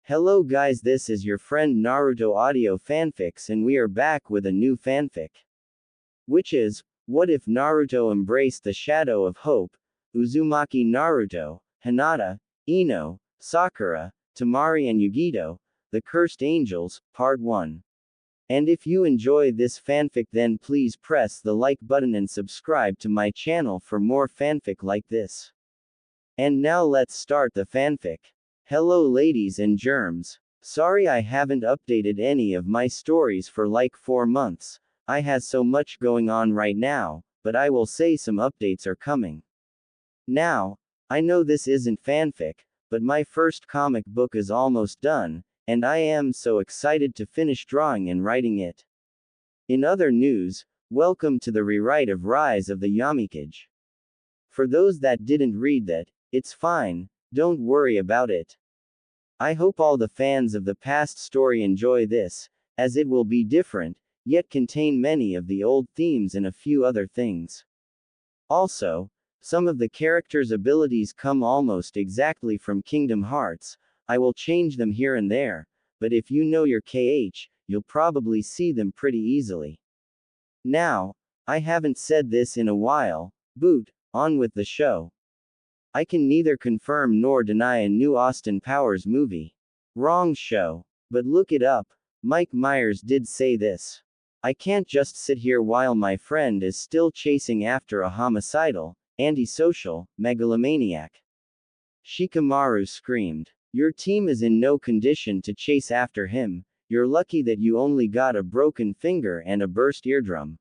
Hello guys, this is your friend Naruto Audio Fanfics and we are back with a new fanfic. Which is, what if Naruto embraced the shadow of hope? Uzumaki Naruto, Hinata, Ino, Sakura, Temari and Yugito, the Cursed Angels, Part 1. And if you enjoy this fanfic then please press the like button and subscribe to my channel for more fanfic like this. And now let's start the fanfic. Hello ladies and germs. Sorry I haven't updated any of my stories for like 4 months. I has so much going on right now, but I will say some updates are coming. Now, I know this isn't fanfic, but my first comic book is almost done, and I am so excited to finish drawing and writing it. In other news, welcome to the rewrite of Rise of the Yamikage. For those that didn't read that, it's fine. Don't worry about it. I hope all the fans of the past story enjoy this, as it will be different, yet contain many of the old themes and a few other things. Also, some of the characters' abilities come almost exactly from Kingdom Hearts. I will change them here and there, but if you know your KH, you'll probably see them pretty easily. Now, I haven't said this in a while, Boot, on with the show. I can neither confirm nor deny a new Austin Powers movie. Wrong show. But look it up. Mike Myers did say this. I can't just sit here while my friend is still chasing after a homicidal, antisocial, megalomaniac. Shikamaru screamed. Your team is in no condition to chase after him. You're lucky that you only got a broken finger and a burst eardrum.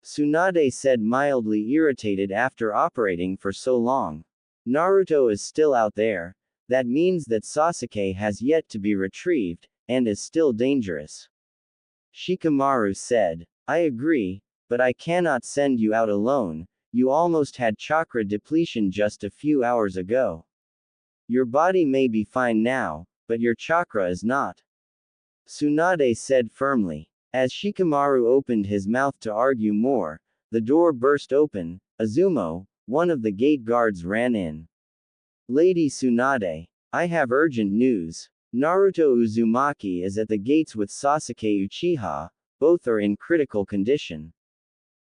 Tsunade said, mildly irritated after operating for so long. Naruto is still out there. That means that Sasuke has yet to be retrieved, and is still dangerous. Shikamaru said, I agree, but I cannot send you out alone. You almost had chakra depletion just a few hours ago. Your body may be fine now, but your chakra is not. Tsunade said firmly. As Shikamaru opened his mouth to argue more, the door burst open. Azumo, one of the gate guards, ran in. Lady Tsunade, I have urgent news. Naruto Uzumaki is at the gates with Sasuke Uchiha, both are in critical condition.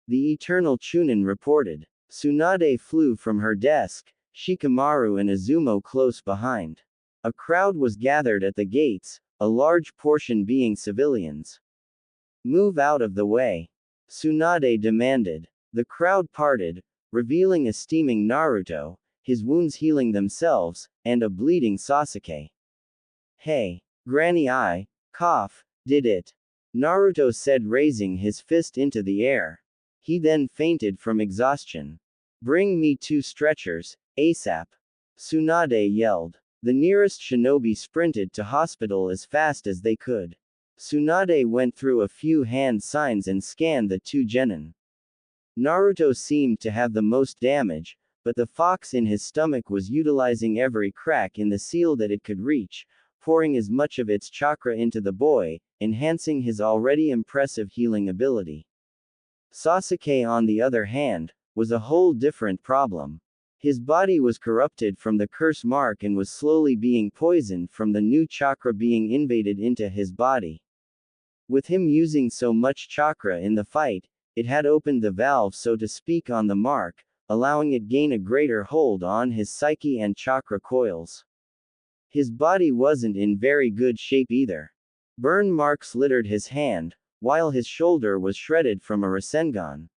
The Eternal Chunin reported. Tsunade flew from her desk, Shikamaru and Azumo close behind. A crowd was gathered at the gates, a large portion being civilians. Move out of the way. Tsunade demanded. The crowd parted, revealing a steaming Naruto, his wounds healing themselves, and a bleeding Sasuke. Hey, Granny, I, cough, did it. Naruto said, raising his fist into the air. He then fainted from exhaustion. Bring me 2 stretchers, ASAP. Tsunade yelled. The nearest shinobi sprinted to hospital as fast as they could. Tsunade went through a few hand signs and scanned the 2 genin. Naruto seemed to have the most damage, but the fox in his stomach was utilizing every crack in the seal that it could reach, pouring as much of its chakra into the boy, enhancing his already impressive healing ability. Sasuke, on the other hand, was a whole different problem. His body was corrupted from the curse mark and was slowly being poisoned from the new chakra being invaded into his body. With him using so much chakra in the fight, it had opened the valve, so to speak, on the mark, allowing it gain a greater hold on his psyche and chakra coils. His body wasn't in very good shape either. Burn marks littered his hand, while his shoulder was shredded from a Rasengan.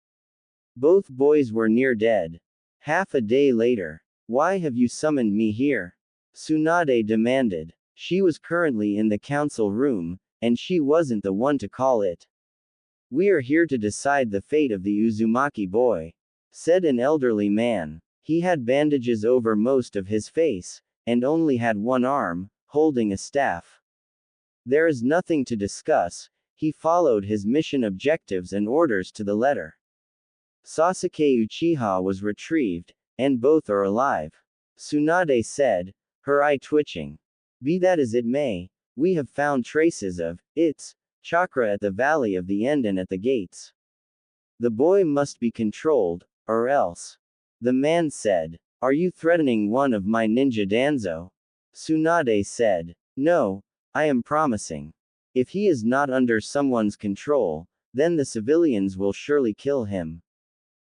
Both boys were near dead. Half a day later. Why have you summoned me here? Tsunade demanded. She was currently in the council room, and she wasn't the one to call it. We are here to decide the fate of the Uzumaki boy, said an elderly man. He had bandages over most of his face, and only had one arm, holding a staff. There is nothing to discuss. He followed his mission objectives and orders to the letter. Sasuke Uchiha was retrieved, and both are alive. Tsunade said, her eye twitching. Be that as it may, we have found traces of its chakra at the Valley of the End and at the gates. The boy must be controlled, or else. The man said, are you threatening one of my ninja danzo? Tsunade said. No, I am promising. If he is not under someone's control, then the civilians will surely kill him.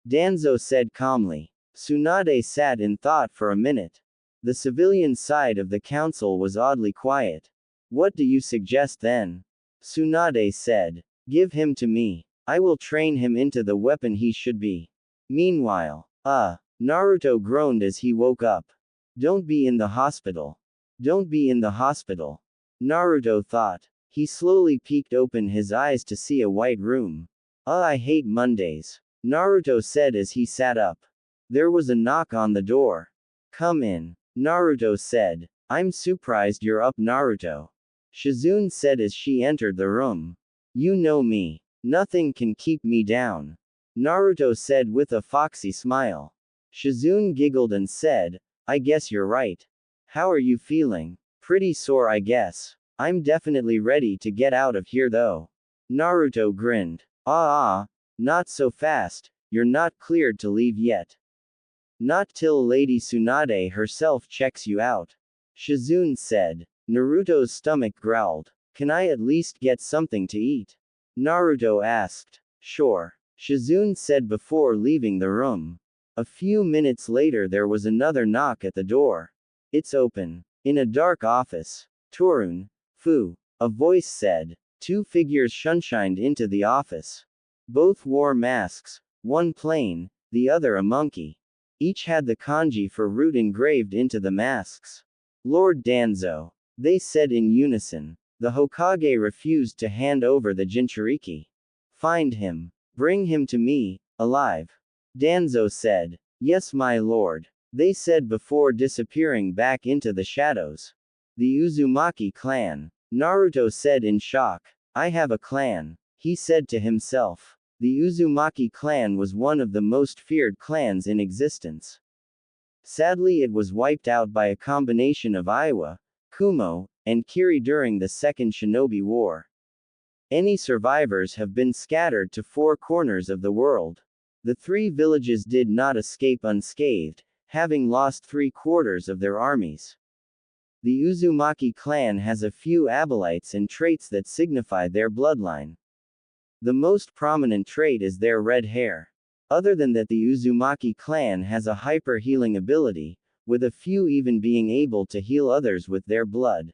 Danzo said calmly. Tsunade sat in thought for a minute. The civilian side of the council was oddly quiet. What do you suggest then? Tsunade said. Give him to me. I will train him into the weapon he should be. Meanwhile, Naruto groaned as he woke up. Don't be in the hospital. Don't be in the hospital. Naruto thought. He slowly peeked open his eyes to see a white room. I hate Mondays. Naruto said as he sat up. There was a knock on the door. Come in. Naruto said. I'm surprised you're up, Naruto. Shizune said as she entered the room. You know me. Nothing can keep me down. Naruto said with a foxy smile. Shizune giggled and said, I guess you're right. How are you feeling? Pretty sore, I guess. I'm definitely ready to get out of here though. Naruto grinned. Not so fast, you're not cleared to leave yet. Not till Lady Tsunade herself checks you out. Shizune said. Naruto's stomach growled. Can I at least get something to eat? Naruto asked. Sure. Shizune said before leaving the room. A few minutes later there was another knock at the door. It's open. In a dark office. Torun. Fu. A voice said. Two figures sunshined into the office. Both wore masks, one plain, the other a monkey. Each had the kanji for root engraved into the masks. Lord Danzo. They said in unison. The Hokage refused to hand over the Jinchuriki. Find him. Bring him to me, alive. Danzo said. Yes, my lord. They said before disappearing back into the shadows. The Uzumaki clan. Naruto said in shock. I have a clan. He said to himself. The Uzumaki clan was one of the most feared clans in existence. Sadly, it was wiped out by a combination of Iwa, Kumo, and Kiri during the Second Shinobi War. Any survivors have been scattered to four corners of the world. The three villages did not escape unscathed, having lost 3/4 of their armies. The Uzumaki clan has a few abelites and traits that signify their bloodline. The most prominent trait is their red hair. Other than that, the Uzumaki clan has a hyper-healing ability, with a few even being able to heal others with their blood.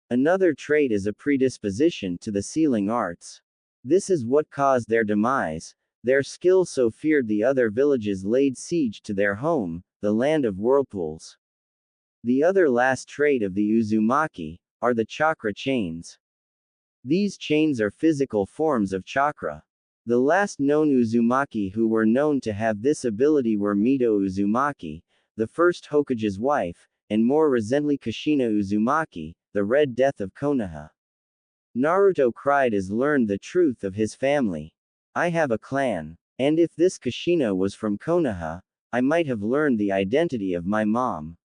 Another trait is a predisposition to the sealing arts. This is what caused their demise. Their skill so feared the other villages laid siege to their home, the land of whirlpools. The other last trait of the Uzumaki are the chakra chains. These chains are physical forms of chakra. The last known Uzumaki who were known to have this ability were Mito Uzumaki, the first Hokage's wife, and more recently Kushina Uzumaki, the Red Death of Konoha. Naruto cried as learned the truth of his family. I have a clan. And if this Kushina was from Konoha, I might have learned the identity of my mom.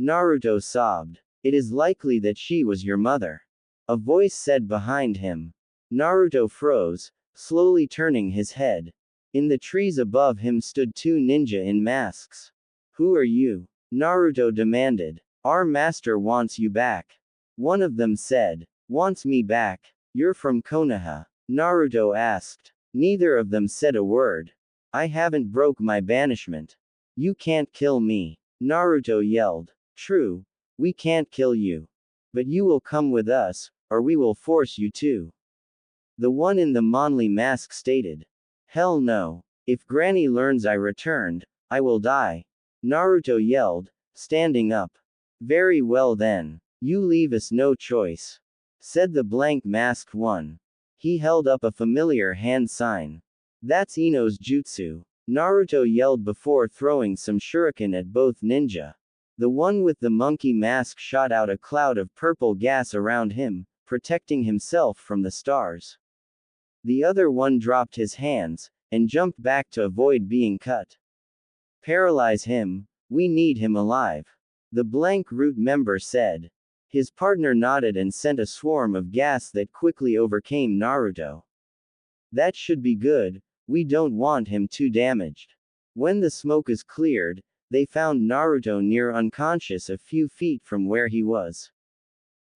Naruto sobbed. It is likely that she was your mother. A voice said behind him. Naruto froze, slowly turning his head. In the trees above him stood two ninja in masks. Who are you? Naruto demanded. Our master wants you back. One of them said. Wants me back? You're from Konoha? Naruto asked. Neither of them said a word. I haven't broke my banishment. You can't kill me. Naruto yelled. True. We can't kill you. But you will come with us, or we will force you to. The one in the Monly mask stated. Hell no. If Granny learns I returned, I will die. Naruto yelled, standing up. Very well then. You leave us no choice. Said the blank masked one. He held up a familiar hand sign. That's Ino's jutsu. Naruto yelled before throwing some shuriken at both ninja. The one with the monkey mask shot out a cloud of purple gas around him, protecting himself from the stars. The other one dropped his hands, and jumped back to avoid being cut. Paralyze him, we need him alive. The blank root member said. His partner nodded and sent a swarm of gas that quickly overcame Naruto. That should be good, we don't want him too damaged. When the smoke is cleared, they found Naruto near unconscious a few feet from where he was.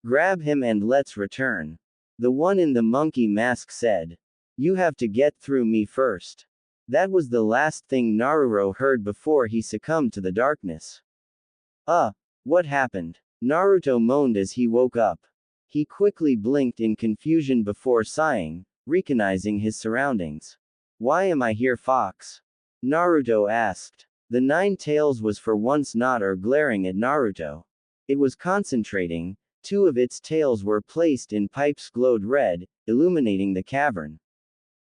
Grab him and let's return. The one in the monkey mask said. You have to get through me first. That was the last thing Naruto heard before he succumbed to the darkness. What happened? Naruto moaned as he woke up. He quickly blinked in confusion before sighing, recognizing his surroundings. Why am I here, Fox? Naruto asked. The nine tails was for once not glaring at Naruto. It was concentrating. Two of its tails were placed in pipes glowed red, illuminating the cavern.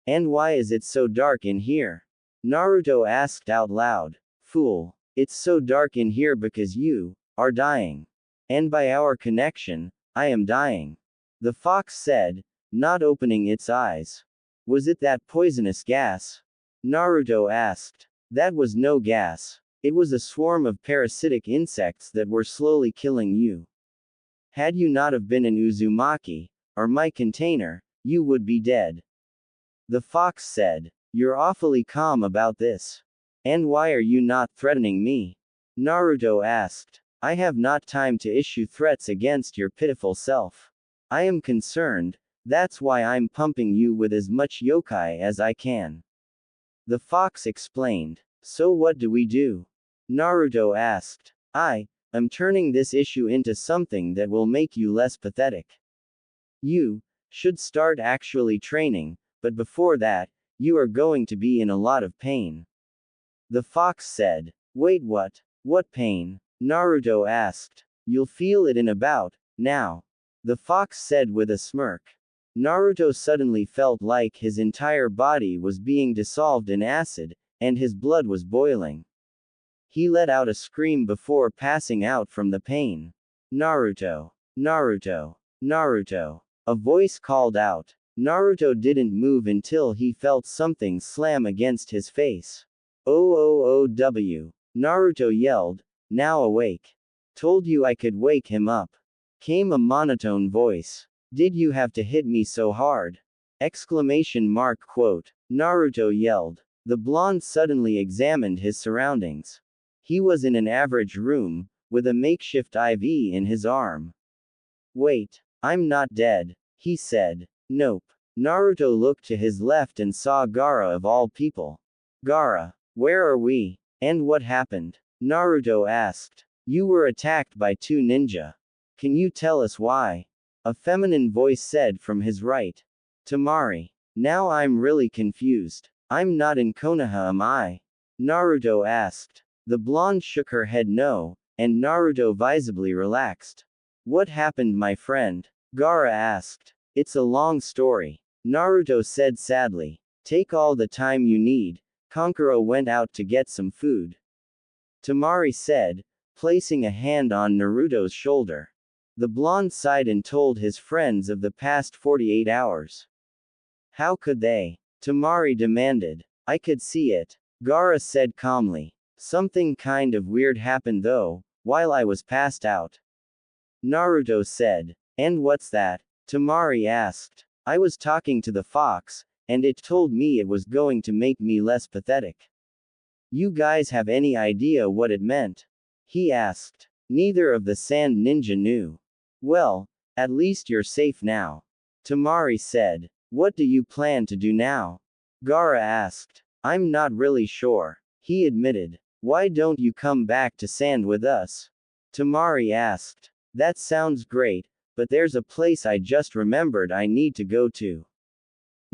And why is it so dark in here? Naruto asked out loud. Fool. It's so dark in here because you are dying. And by our connection, I am dying. The fox said, not opening its eyes. Was it that poisonous gas? Naruto asked. That was no gas. It was a swarm of parasitic insects that were slowly killing you. Had you not have been an Uzumaki, or my container, you would be dead. The fox said. You're awfully calm about this. And why are you not threatening me? Naruto asked. I have not time to issue threats against your pitiful self. I am concerned, that's why I'm pumping you with as much yokai as I can. The fox explained. So what do we do? Naruto asked. I'm turning this issue into something that will make you less pathetic. You should start actually training, but before that, you are going to be in a lot of pain. The fox said. Wait, what? What pain? Naruto asked. You'll feel it in about, now. The fox said with a smirk. Naruto suddenly felt like his entire body was being dissolved in acid, and his blood was boiling. He let out a scream before passing out from the pain. Naruto. Naruto. Naruto. A voice called out. Naruto didn't move until he felt something slam against his face. OOOW. Naruto yelled, now awake. Told you I could wake him up. Came a monotone voice. Did you have to hit me so hard? Exclamation mark quote. Naruto yelled. The blonde suddenly examined his surroundings. He was in an average room, with a makeshift IV in his arm. Wait, I'm not dead, he said. Nope. Naruto looked to his left and saw Gaara of all people. Gaara, where are we? And what happened? Naruto asked. You were attacked by two ninja. Can you tell us why? A feminine voice said from his right. Temari. Now I'm really confused. I'm not in Konoha, am I? Naruto asked. The blonde shook her head no, and Naruto visibly relaxed. What happened, my friend? Gaara asked. It's a long story. Naruto said sadly. Take all the time you need. Kankuro went out to get some food. Temari said, placing a hand on Naruto's shoulder. The blonde sighed and told his friends of the past 48 hours. How could they? Temari demanded. I could see it. Gaara said calmly. Something kind of weird happened though, while I was passed out. Naruto said. And what's that? Temari asked. I was talking to the fox, and it told me it was going to make me less pathetic. You guys have any idea what it meant? He asked. Neither of the sand ninja knew. Well, at least you're safe now. Temari said. What do you plan to do now? Gaara asked. I'm not really sure. He admitted. Why don't you come back to sand with us? Temari asked. That sounds great, but there's a place I just remembered I need to go to.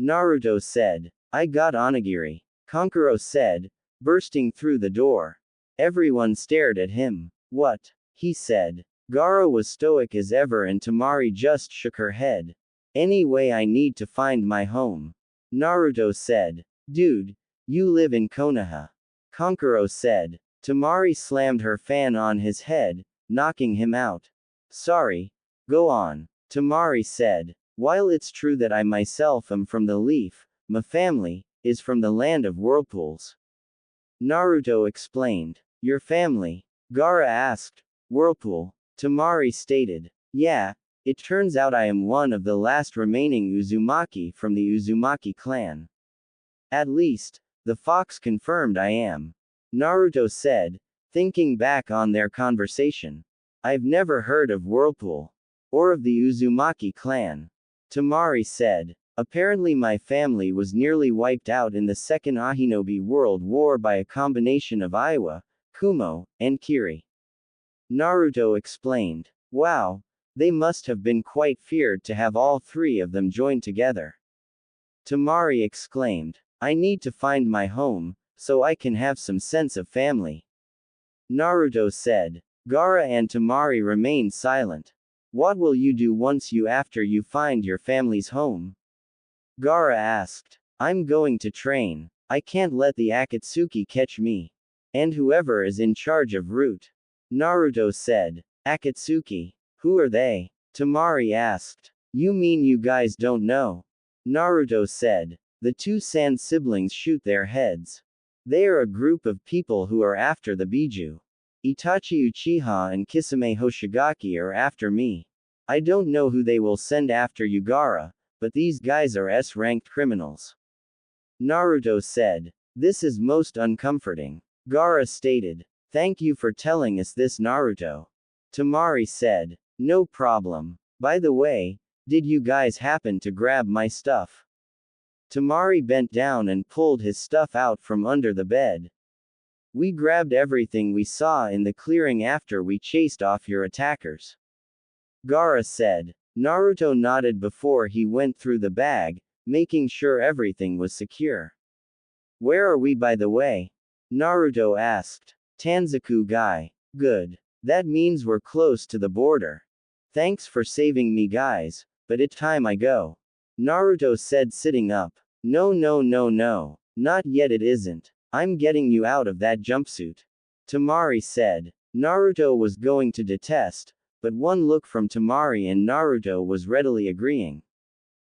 Naruto said. I got onigiri. Kankuro said, bursting through the door. Everyone stared at him. What? He said. Gaara was stoic as ever and Temari just shook her head. Anyway, I need to find my home. Naruto said. Dude, you live in Konoha. Kankuro said. Temari slammed her fan on his head, knocking him out. Sorry. Go on. Temari said. While it's true that I myself am from the leaf, my family is from the land of whirlpools. Naruto explained. Your family? Gaara asked. Whirlpool. Temari stated. Yeah, it turns out I am one of the last remaining Uzumaki from the Uzumaki clan. At least, the fox confirmed I am. Naruto said, thinking back on their conversation. I've never heard of whirlpool. Or of the Uzumaki clan? Temari said. Apparently my family was nearly wiped out in the Second Ahinobi World War by a combination of Aiwa, Kumo, and Kiri. Naruto explained. Wow, they must have been quite feared to have all three of them joined together. Temari exclaimed. I need to find my home, so I can have some sense of family. Naruto said. Gaara and Temari remained silent. What will you do once after you find your family's home? Gaara asked. I'm going to train. I can't let the Akatsuki catch me. And whoever is in charge of Root. Naruto said. Akatsuki? Who are they? Temari asked. You mean you guys don't know? Naruto said. The two Sand siblings shoot their heads. They are a group of people who are after the Biju. Itachi Uchiha and Kisame Hoshigaki are after me. I don't know who they will send after you, Gaara, but these guys are S-ranked criminals. Naruto said. This is most uncomforting. Gaara stated. Thank you for telling us this, Naruto. Temari said. No problem. By the way, did you guys happen to grab my stuff? Temari bent down and pulled his stuff out from under the bed. We grabbed everything we saw in the clearing after we chased off your attackers. Gaara said. Naruto nodded before he went through the bag, making sure everything was secure. Where are we, by the way? Naruto asked. Tanzaku guy. Good. That means we're close to the border. Thanks for saving me, guys, but it's time I go. Naruto said, sitting up. No, not yet, it isn't. I'm getting you out of that jumpsuit. Temari said. Naruto was going to detest, but one look from Temari and Naruto was readily agreeing.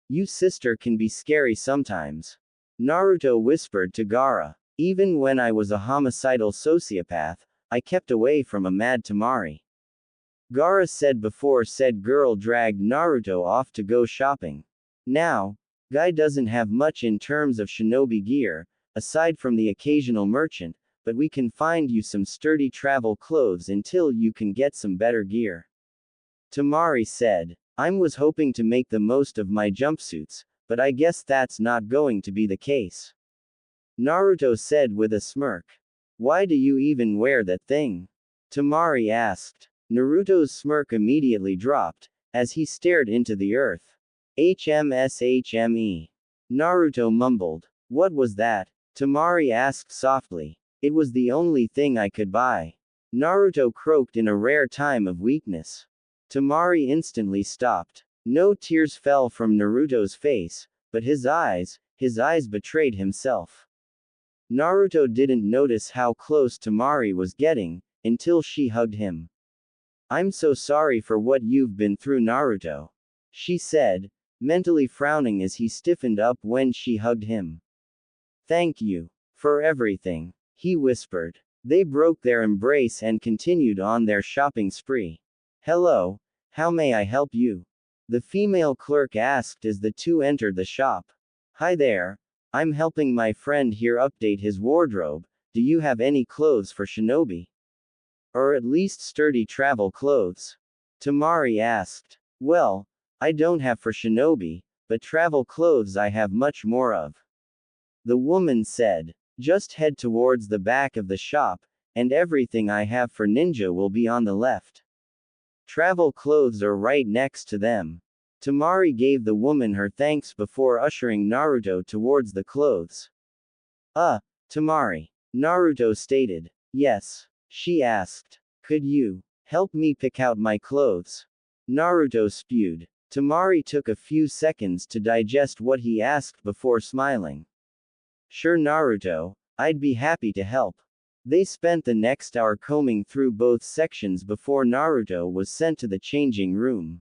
You sister can be scary sometimes. Naruto whispered to Gaara. Even when I was a homicidal sociopath, I kept away from a mad Temari. Gaara said before said girl dragged Naruto off to go shopping. Now, Guy doesn't have much in terms of shinobi gear, aside from the occasional merchant, but we can find you some sturdy travel clothes until you can get some better gear. Temari said. I was hoping to make the most of my jumpsuits, but I guess that's not going to be the case. Naruto said with a smirk. Why do you even wear that thing? Temari asked. Naruto's smirk immediately dropped, as he stared into the earth. HMSHME. Naruto mumbled. What was that? Temari asked softly. It was the only thing I could buy. Naruto croaked in a rare time of weakness. Temari instantly stopped. No tears fell from Naruto's face, but his eyes betrayed himself. Naruto didn't notice how close Temari was getting, until she hugged him. I'm so sorry for what you've been through, Naruto. She said, mentally frowning as he stiffened up when she hugged him. Thank you. For everything. He whispered. They broke their embrace and continued on their shopping spree. Hello, how may I help you? The female clerk asked as the two entered the shop. Hi there. I'm helping my friend here update his wardrobe. Do you have any clothes for shinobi? Or at least sturdy travel clothes? Temari asked. Well, I don't have for shinobi, but travel clothes I have much more of. The woman said. Just head towards the back of the shop, and everything I have for ninja will be on the left. Travel clothes are right next to them. Temari gave the woman her thanks before ushering Naruto towards the clothes. Temari. Naruto stated. Yes. She asked. Could you help me pick out my clothes? Naruto spewed. Temari took a few seconds to digest what he asked before smiling. Sure, Naruto, I'd be happy to help. They spent the next hour combing through both sections before Naruto was sent to the changing room.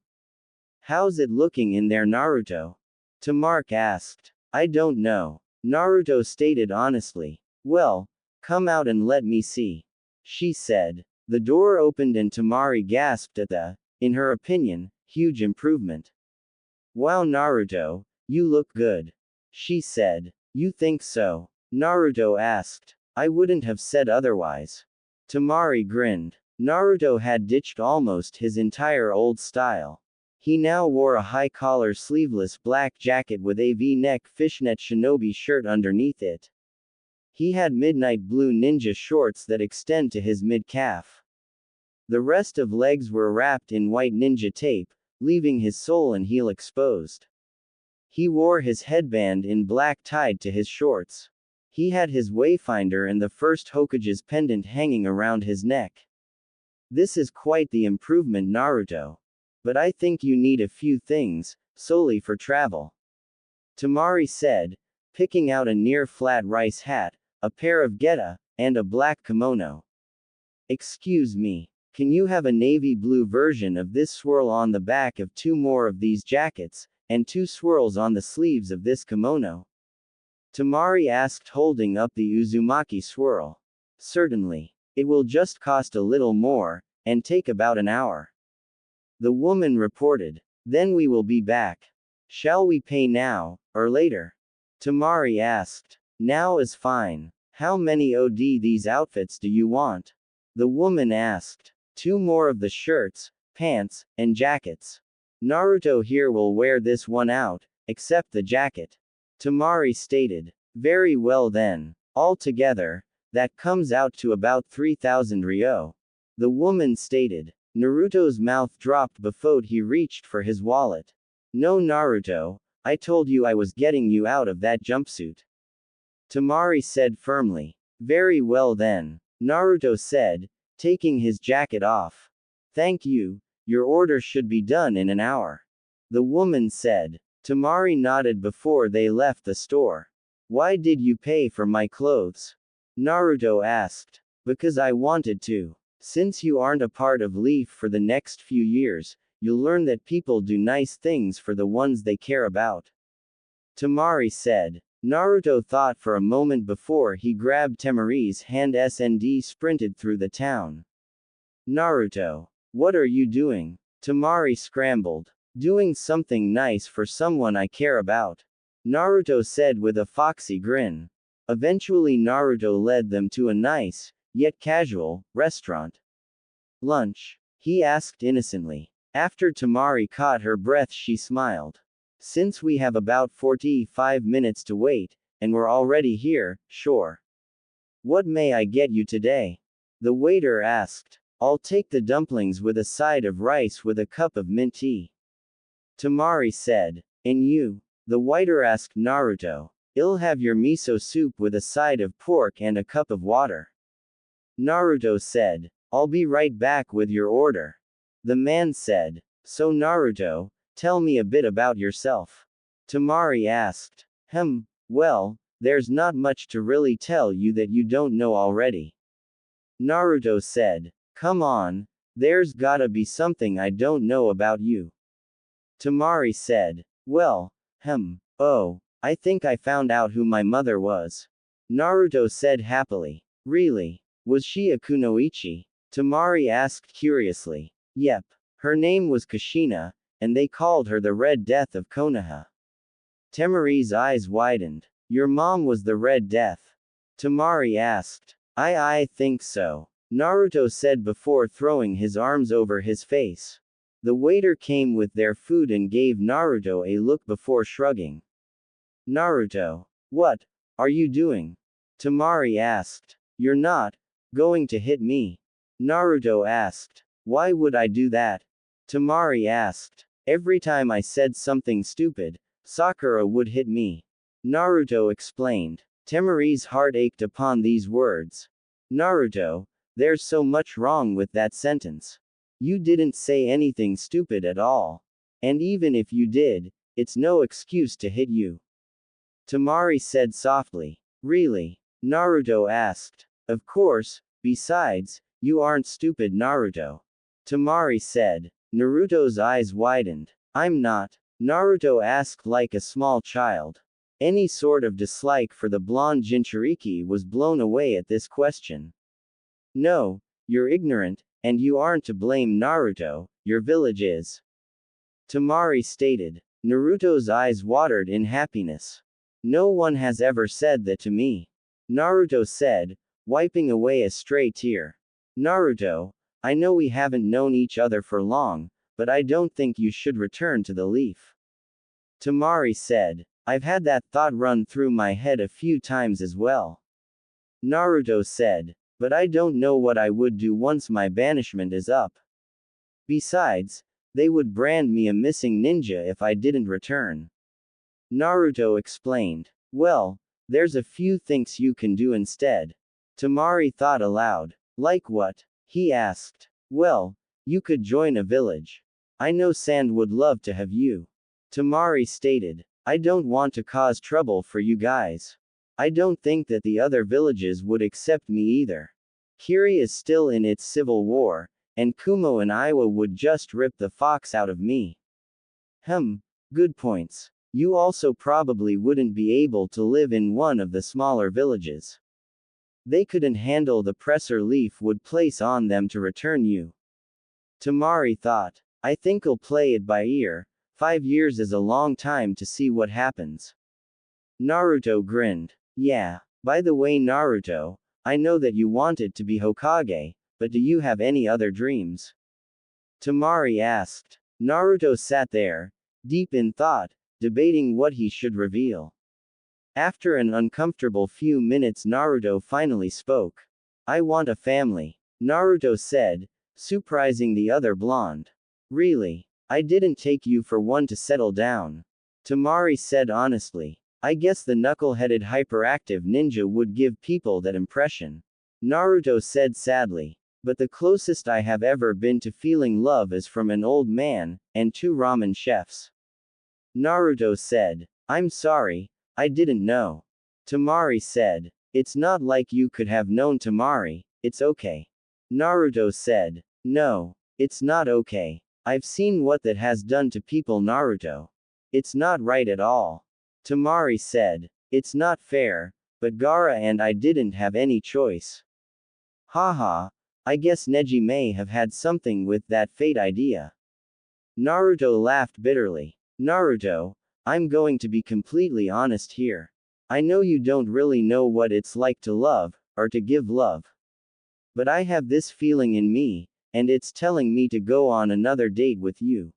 How's it looking in there, Naruto? Temari asked. I don't know. Naruto stated honestly. Well, come out and let me see. She said. The door opened and Temari gasped at the, in her opinion, huge improvement. Wow, Naruto, you look good. She said. You think so? Naruto asked. I wouldn't have said otherwise. Temari grinned. Naruto had ditched almost his entire old style. He now wore a high-collar sleeveless black jacket with a V-neck fishnet shinobi shirt underneath it. He had midnight blue ninja shorts that extend to his mid-calf. The rest of legs were wrapped in white ninja tape, leaving his sole and heel exposed. He wore his headband in black tied to his shorts. He had his wayfinder and the first Hokage's pendant hanging around his neck. This is quite the improvement, Naruto. But I think you need a few things, solely for travel. Temari said, picking out a near-flat rice hat, a pair of geta, and a black kimono. Excuse me. Can you have a navy blue version of this swirl on the back of 2 more of these jackets, and 2 swirls on the sleeves of this kimono? Temari asked, holding up the Uzumaki swirl. Certainly. It will just cost a little more, and take about an hour. The woman reported. Then we will be back. Shall we pay now, or later? Temari asked. Now is fine. How many OD these outfits do you want? The woman asked. 2 more of the shirts, pants, and jackets. Naruto here will wear this one out, except the jacket. Temari stated. Very well then. Altogether, that comes out to about 3,000 ryo. The woman stated. Naruto's mouth dropped before he reached for his wallet. No, Naruto, I told you I was getting you out of that jumpsuit. Temari said firmly. Very well then. Naruto said, taking his jacket off. Thank you, your order should be done in an hour. The woman said. Temari nodded before they left the store. Why did you pay for my clothes? Naruto asked. Because I wanted to. Since you aren't a part of Leaf for the next few years, you'll learn that people do nice things for the ones they care about. Temari said. Naruto thought for a moment before he grabbed Temari's hand and sprinted through the town. Naruto. What are you doing? Temari scrambled. Doing something nice for someone I care about. Naruto said with a foxy grin. Eventually Naruto led them to a nice, yet casual, restaurant. Lunch? He asked innocently. After Temari caught her breath she smiled. Since we have about 45 minutes to wait, and we're already here, sure. What may I get you today? The waiter asked. I'll take the dumplings with a side of rice with a cup of mint tea. Temari said. And you? The waiter asked Naruto. I'll have your miso soup with a side of pork and a cup of water. Naruto said. I'll be right back with your order. The man said. So Naruto, tell me a bit about yourself. Temari asked. Well, there's not much to really tell you that you don't know already. Naruto said. Come on, there's gotta be something I don't know about you. Temari said. Well, oh, I think I found out who my mother was. Naruto said happily. Really? Was she a kunoichi? Temari asked curiously. Yep. Her name was Kushina, and they called her the Red Death of Konoha. Temari's eyes widened. Your mom was the Red Death? Temari asked. I think so. Naruto said before throwing his arms over his face. The waiter came with their food and gave Naruto a look before shrugging. Naruto. What are you doing? Temari asked. You're not going to hit me? Naruto asked. Why would I do that? Temari asked. Every time I said something stupid, Sakura would hit me. Naruto explained. Temari's heart ached upon these words. Naruto, there's so much wrong with that sentence. You didn't say anything stupid at all. And even if you did, it's no excuse to hit you. Temari said softly. Really? Naruto asked. Of course, besides, you aren't stupid, Naruto. Temari said. Naruto's eyes widened. I'm not. Naruto asked like a small child. Any sort of dislike for the blonde Jinchuriki was blown away at this question. No, you're ignorant, and you aren't to blame, Naruto, your village is. Temari stated. Naruto's eyes watered in happiness. No one has ever said that to me. Naruto said, wiping away a stray tear. Naruto, I know we haven't known each other for long, but I don't think you should return to the leaf. Temari said. I've had that thought run through my head a few times as well. Naruto said. But I don't know what I would do once my banishment is up. Besides, they would brand me a missing ninja if I didn't return. Naruto explained. Well, there's a few things you can do instead. Temari thought aloud. Like what? He asked. Well, you could join a village. I know Sand would love to have you. Temari stated. I don't want to cause trouble for you guys. I don't think that the other villages would accept me either. Kiri is still in its civil war, and Kumo and Iwa would just rip the fox out of me. Good points. You also probably wouldn't be able to live in one of the smaller villages. They couldn't handle the pressure Leaf would place on them to return you. Temari thought. I think I'll play it by ear. 5 years is a long time to see what happens. Naruto grinned. Yeah. By the way, Naruto, I know that you wanted to be Hokage, but do you have any other dreams? Temari asked. Naruto sat there, deep in thought, debating what he should reveal. After an uncomfortable few minutes, Naruto finally spoke. I want a family, Naruto said, surprising the other blonde. Really? I didn't take you for one to settle down. Temari said honestly. I guess the knuckle-headed hyperactive ninja would give people that impression. Naruto said sadly. But the closest I have ever been to feeling love is from an old man, and 2 ramen chefs. Naruto said. I'm sorry, I didn't know. Temari said. It's not like you could have known Temari, it's okay. Naruto said. No, it's not okay. I've seen what that has done to people, Naruto. It's not right at all. Temari said. It's not fair, but Gaara and I didn't have any choice. Haha, I guess Neji may have had something with that fate idea. Naruto laughed bitterly. Naruto, I'm going to be completely honest here. I know you don't really know what it's like to love, or to give love. But I have this feeling in me, and it's telling me to go on another date with you.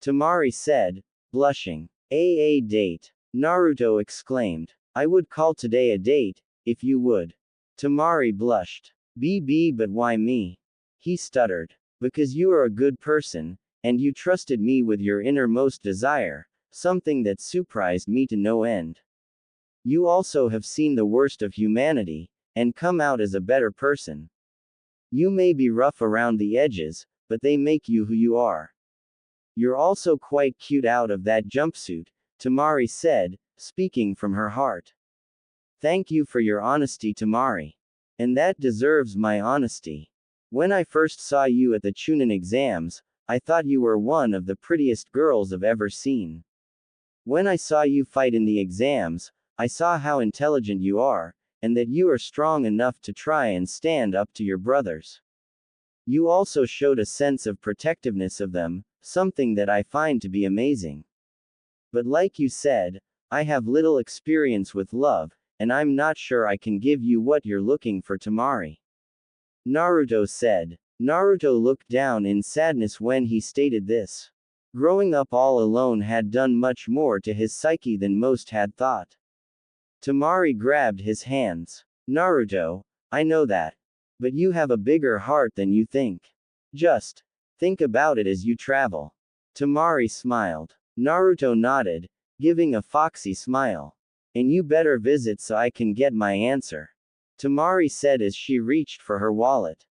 Temari said, blushing. A date. Naruto exclaimed. I would call today a date, if you would. Temari blushed. But why me? He stuttered. Because you are a good person, and you trusted me with your innermost desire, something that surprised me to no end. You also have seen the worst of humanity, and come out as a better person. You may be rough around the edges, but they make you who you are. You're also quite cute out of that jumpsuit, Temari said, speaking from her heart. Thank you for your honesty, Temari. And that deserves my honesty. When I first saw you at the Chunin exams, I thought you were one of the prettiest girls I've ever seen. When I saw you fight in the exams, I saw how intelligent you are, and that you are strong enough to try and stand up to your brothers. You also showed a sense of protectiveness of them, something that I find to be amazing. But like you said, I have little experience with love, and I'm not sure I can give you what you're looking for, Temari. Naruto said. Naruto looked down in sadness when he stated this. Growing up all alone had done much more to his psyche than most had thought. Temari grabbed his hands. Naruto, I know that. But you have a bigger heart than you think. Just think about it as you travel. Temari smiled. Naruto nodded, giving a foxy smile. And you better visit so I can get my answer. Temari said as she reached for her wallet.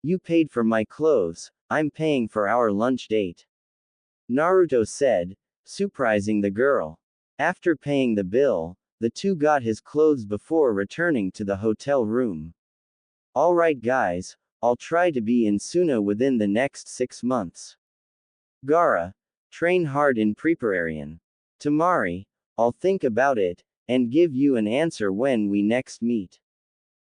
You paid for my clothes, I'm paying for our lunch date. Naruto said, surprising the girl. After paying the bill, the two got his clothes before returning to the hotel room. Alright guys, I'll try to be in Suno within the next 6 months. Gaara, train hard in Prepararian. Temari, I'll think about it, and give you an answer when we next meet.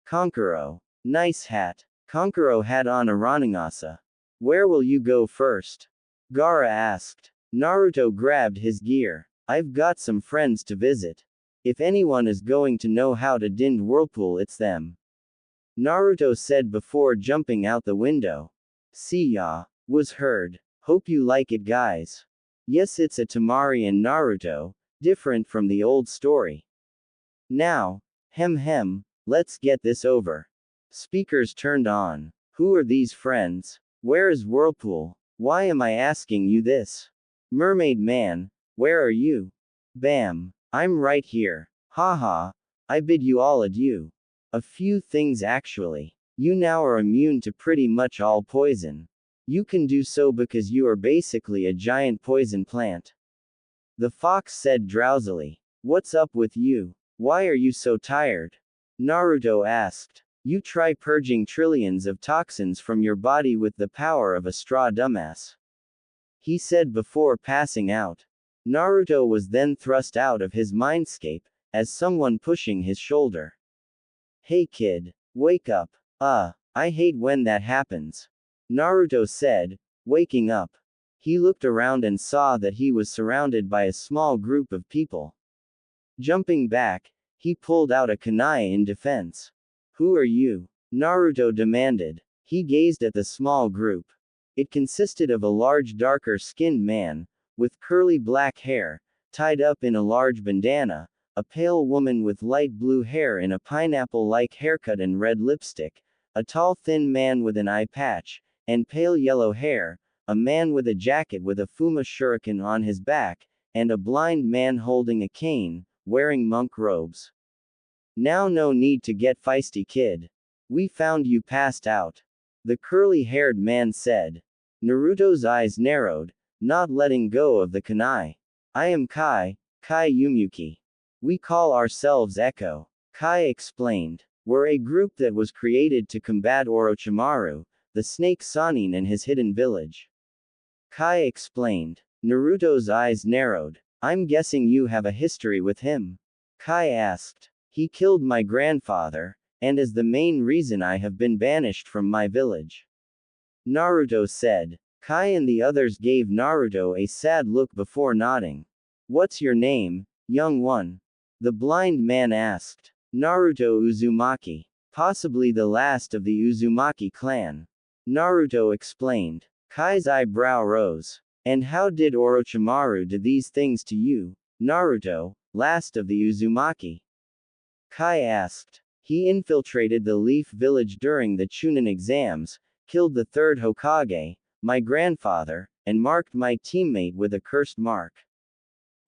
Kankuro, nice hat. Kankuro had on a ranagasa. Where will you go first? Gaara asked. Naruto grabbed his gear. I've got some friends to visit. If anyone is going to know how to dind whirlpool, it's them. Naruto said before jumping out the window. See ya. was heard. Hope you like it, guys. Yes, it's a Temari and Naruto, different from the old story. Now, let's get this over. Speakers turned on. Who are these friends? Where is Whirlpool? Why am I asking you this? Mermaid Man, where are you? Bam. I'm right here. Haha. I bid you all adieu. A few things actually. You now are immune to pretty much all poison. You can do so because you are basically a giant poison plant. The fox said drowsily. What's up with you? Why are you so tired? Naruto asked. You try purging trillions of toxins from your body with the power of a straw, dumbass. He said before passing out. Naruto was then thrust out of his mindscape, as someone pushing his shoulder. Hey kid, wake up. I hate when that happens. Naruto said, waking up. He looked around and saw that he was surrounded by a small group of people. Jumping back, he pulled out a kunai in defense. Who are you? Naruto demanded. He gazed at the small group. It consisted of a large darker-skinned man, with curly black hair, tied up in a large bandana, a pale woman with light blue hair in a pineapple-like haircut and red lipstick, a tall thin man with an eye patch, and pale yellow hair, a man with a jacket with a Fuma shuriken on his back, and a blind man holding a cane, wearing monk robes. Now no need to get feisty, kid. We found you passed out. The curly-haired man said. Naruto's eyes narrowed, not letting go of the kunai. I am Kai Yumuki. We call ourselves Echo. Kai explained. We're a group that was created to combat Orochimaru, the snake Sannin and his hidden village. Kai explained. Naruto's eyes narrowed. I'm guessing you have a history with him. Kai asked. He killed my grandfather, and is the main reason I have been banished from my village. Naruto said. Kai and the others gave Naruto a sad look before nodding. What's your name, young one? The blind man asked. Naruto Uzumaki. Possibly the last of the Uzumaki clan. Naruto explained. Kai's eyebrow rose. And how did Orochimaru do these things to you, Naruto, last of the Uzumaki? Kai asked. He infiltrated the Leaf Village during the Chunin exams, killed the third Hokage, my grandfather, and marked my teammate with a cursed mark.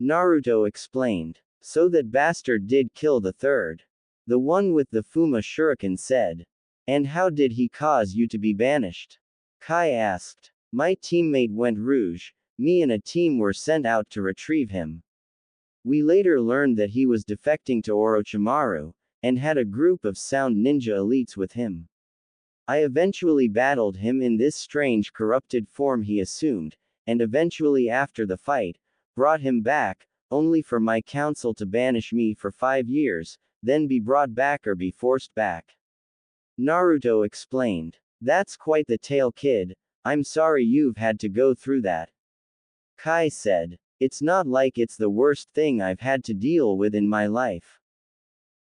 Naruto explained. So that bastard did kill the third. The one with the Fuma shuriken said. And how did he cause you to be banished? Kai asked. My teammate went rouge, me and a team were sent out to retrieve him. We later learned that he was defecting to Orochimaru, and had a group of sound ninja elites with him. I eventually battled him in this strange corrupted form he assumed, and eventually after the fight, brought him back, only for my council to banish me for 5 years, then be brought back or be forced back. Naruto explained. That's quite the tale, kid. I'm sorry you've had to go through that. Kai said. It's not like it's the worst thing I've had to deal with in my life.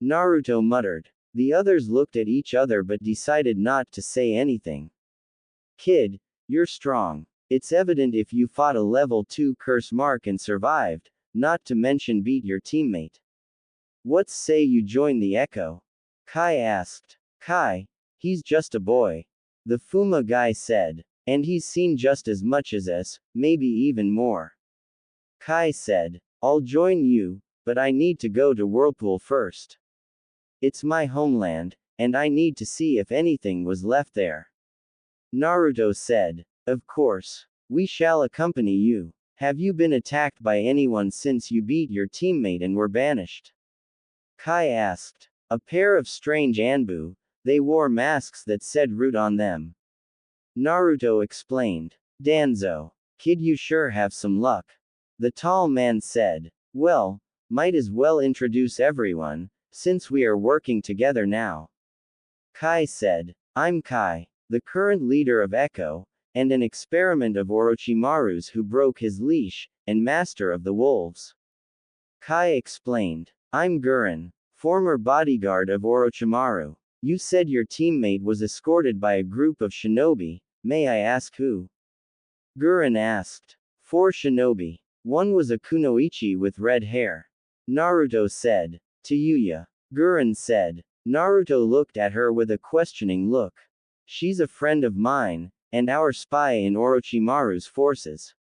Naruto muttered. The others looked at each other but decided not to say anything. Kid, you're strong. It's evident if you fought a level 2 curse mark and survived, not to mention beat your teammate. What's say you join the Echo? Kai asked. Kai? He's just a boy. The Fuma guy said. And he's seen just as much as us, maybe even more. Kai said. I'll join you, but I need to go to Whirlpool first. It's my homeland, and I need to see if anything was left there. Naruto said. Of course. We shall accompany you. Have you been attacked by anyone since you beat your teammate and were banished? Kai asked. A pair of strange Anbu. They wore masks that said root on them. Naruto explained. Danzo. Kid, you sure have some luck. The tall man said. Well, might as well introduce everyone, since we are working together now. Kai said. I'm Kai, the current leader of Echo, and an experiment of Orochimaru's who broke his leash, and master of the wolves. Kai explained. I'm Gurren, former bodyguard of Orochimaru. You said your teammate was escorted by a group of shinobi, may I ask who? Gurren asked. 4 shinobi. One was a kunoichi with red hair. Naruto said. To Yuya. Gurren said. Naruto looked at her with a questioning look. She's a friend of mine, and our spy in Orochimaru's forces.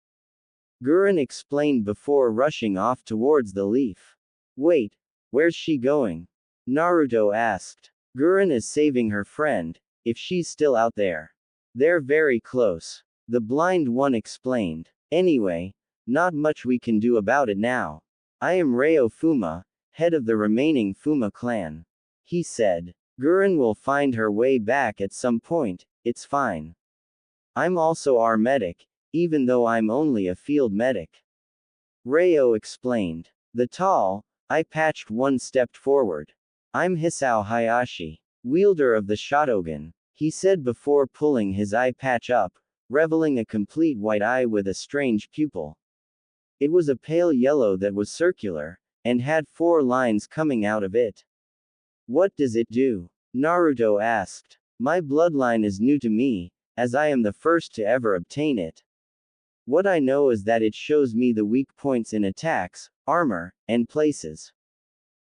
Gurren explained before rushing off towards the leaf. Wait, where's she going? Naruto asked. Gurren is saving her friend, if she's still out there. They're very close. The blind one explained. Anyway, not much we can do about it now. I am Reo Fuma, head of the remaining Fuma clan. He said. Gurren will find her way back at some point, it's fine. I'm also our medic, even though I'm only a field medic. Reo explained. The tall, eye-patched one stepped forward. I'm Hisao Hayashi, wielder of the Shotogan, he said before pulling his eye patch up, revealing a complete white eye with a strange pupil. It was a pale yellow that was circular, and had 4 lines coming out of it. What does it do? Naruto asked. My bloodline is new to me, as I am the first to ever obtain it. What I know is that it shows me the weak points in attacks, armor, and places.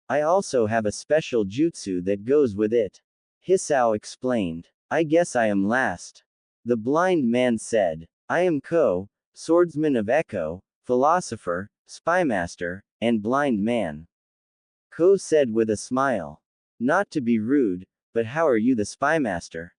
I also have a special jutsu that goes with it. Hisao explained. I guess I am last. The blind man said. I am Ko, swordsman of Echo, philosopher, spymaster, and blind man. Ko said with a smile. Not to be rude, but how are you the spymaster?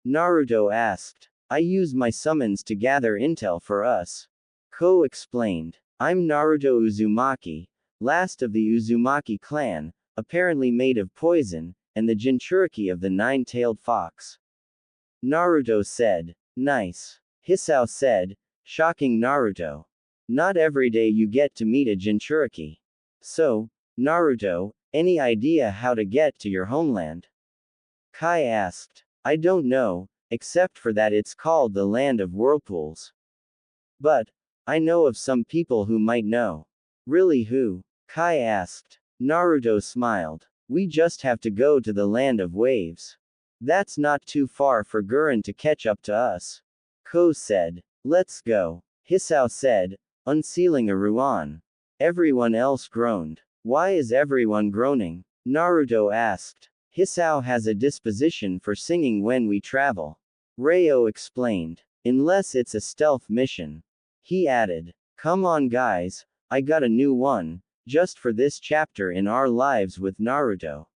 Naruto asked. I use my summons to gather intel for us. Ko explained. I'm Naruto Uzumaki, last of the Uzumaki clan, apparently made of poison, and the Jinchuriki of the 9-tailed fox. Naruto said. Nice. Hisao said, shocking Naruto. Not every day you get to meet a Jinchuriki. So, Naruto, any idea how to get to your homeland? Kai asked. I don't know, except for that it's called the Land of Whirlpools. But, I know of some people who might know. Really who? Kai asked. Naruto smiled. We just have to go to the Land of Waves. That's not too far for Gurren to catch up to us. Ko said. Let's go. Hisao said, unsealing a Ruan. Everyone else groaned. Why is everyone groaning? Naruto asked. Hisao has a disposition for singing when we travel. Reo explained. Unless it's a stealth mission. He added. Come on guys, I got a new one, just for this chapter in our lives with Naruto.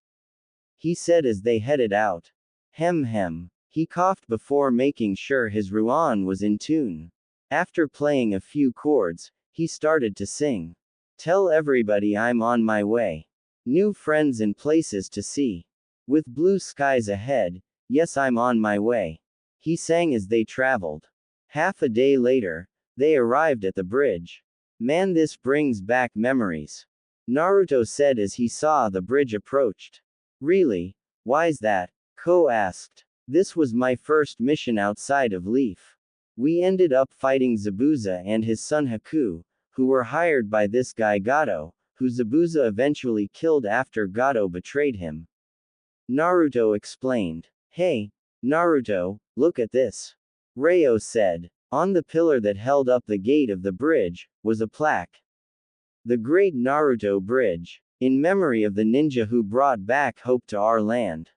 He said as they headed out. Hem. He coughed before making sure his Ruan was in tune. After playing a few chords, he started to sing. Tell everybody I'm on my way. New friends and places to see. With blue skies ahead, yes I'm on my way. He sang as they traveled. Half a day later, they arrived at the bridge. Man, this brings back memories. Naruto said as he saw the bridge approached. Really? Why's that? Ko asked. This was my first mission outside of Leaf. We ended up fighting Zabuza and his son Haku, who were hired by this guy Gato, who Zabuza eventually killed after Gato betrayed him. Naruto explained. Hey, Naruto, look at this. Reo said. On the pillar that held up the gate of the bridge, was a plaque. The Great Naruto Bridge, in memory of the ninja who brought back hope to our land.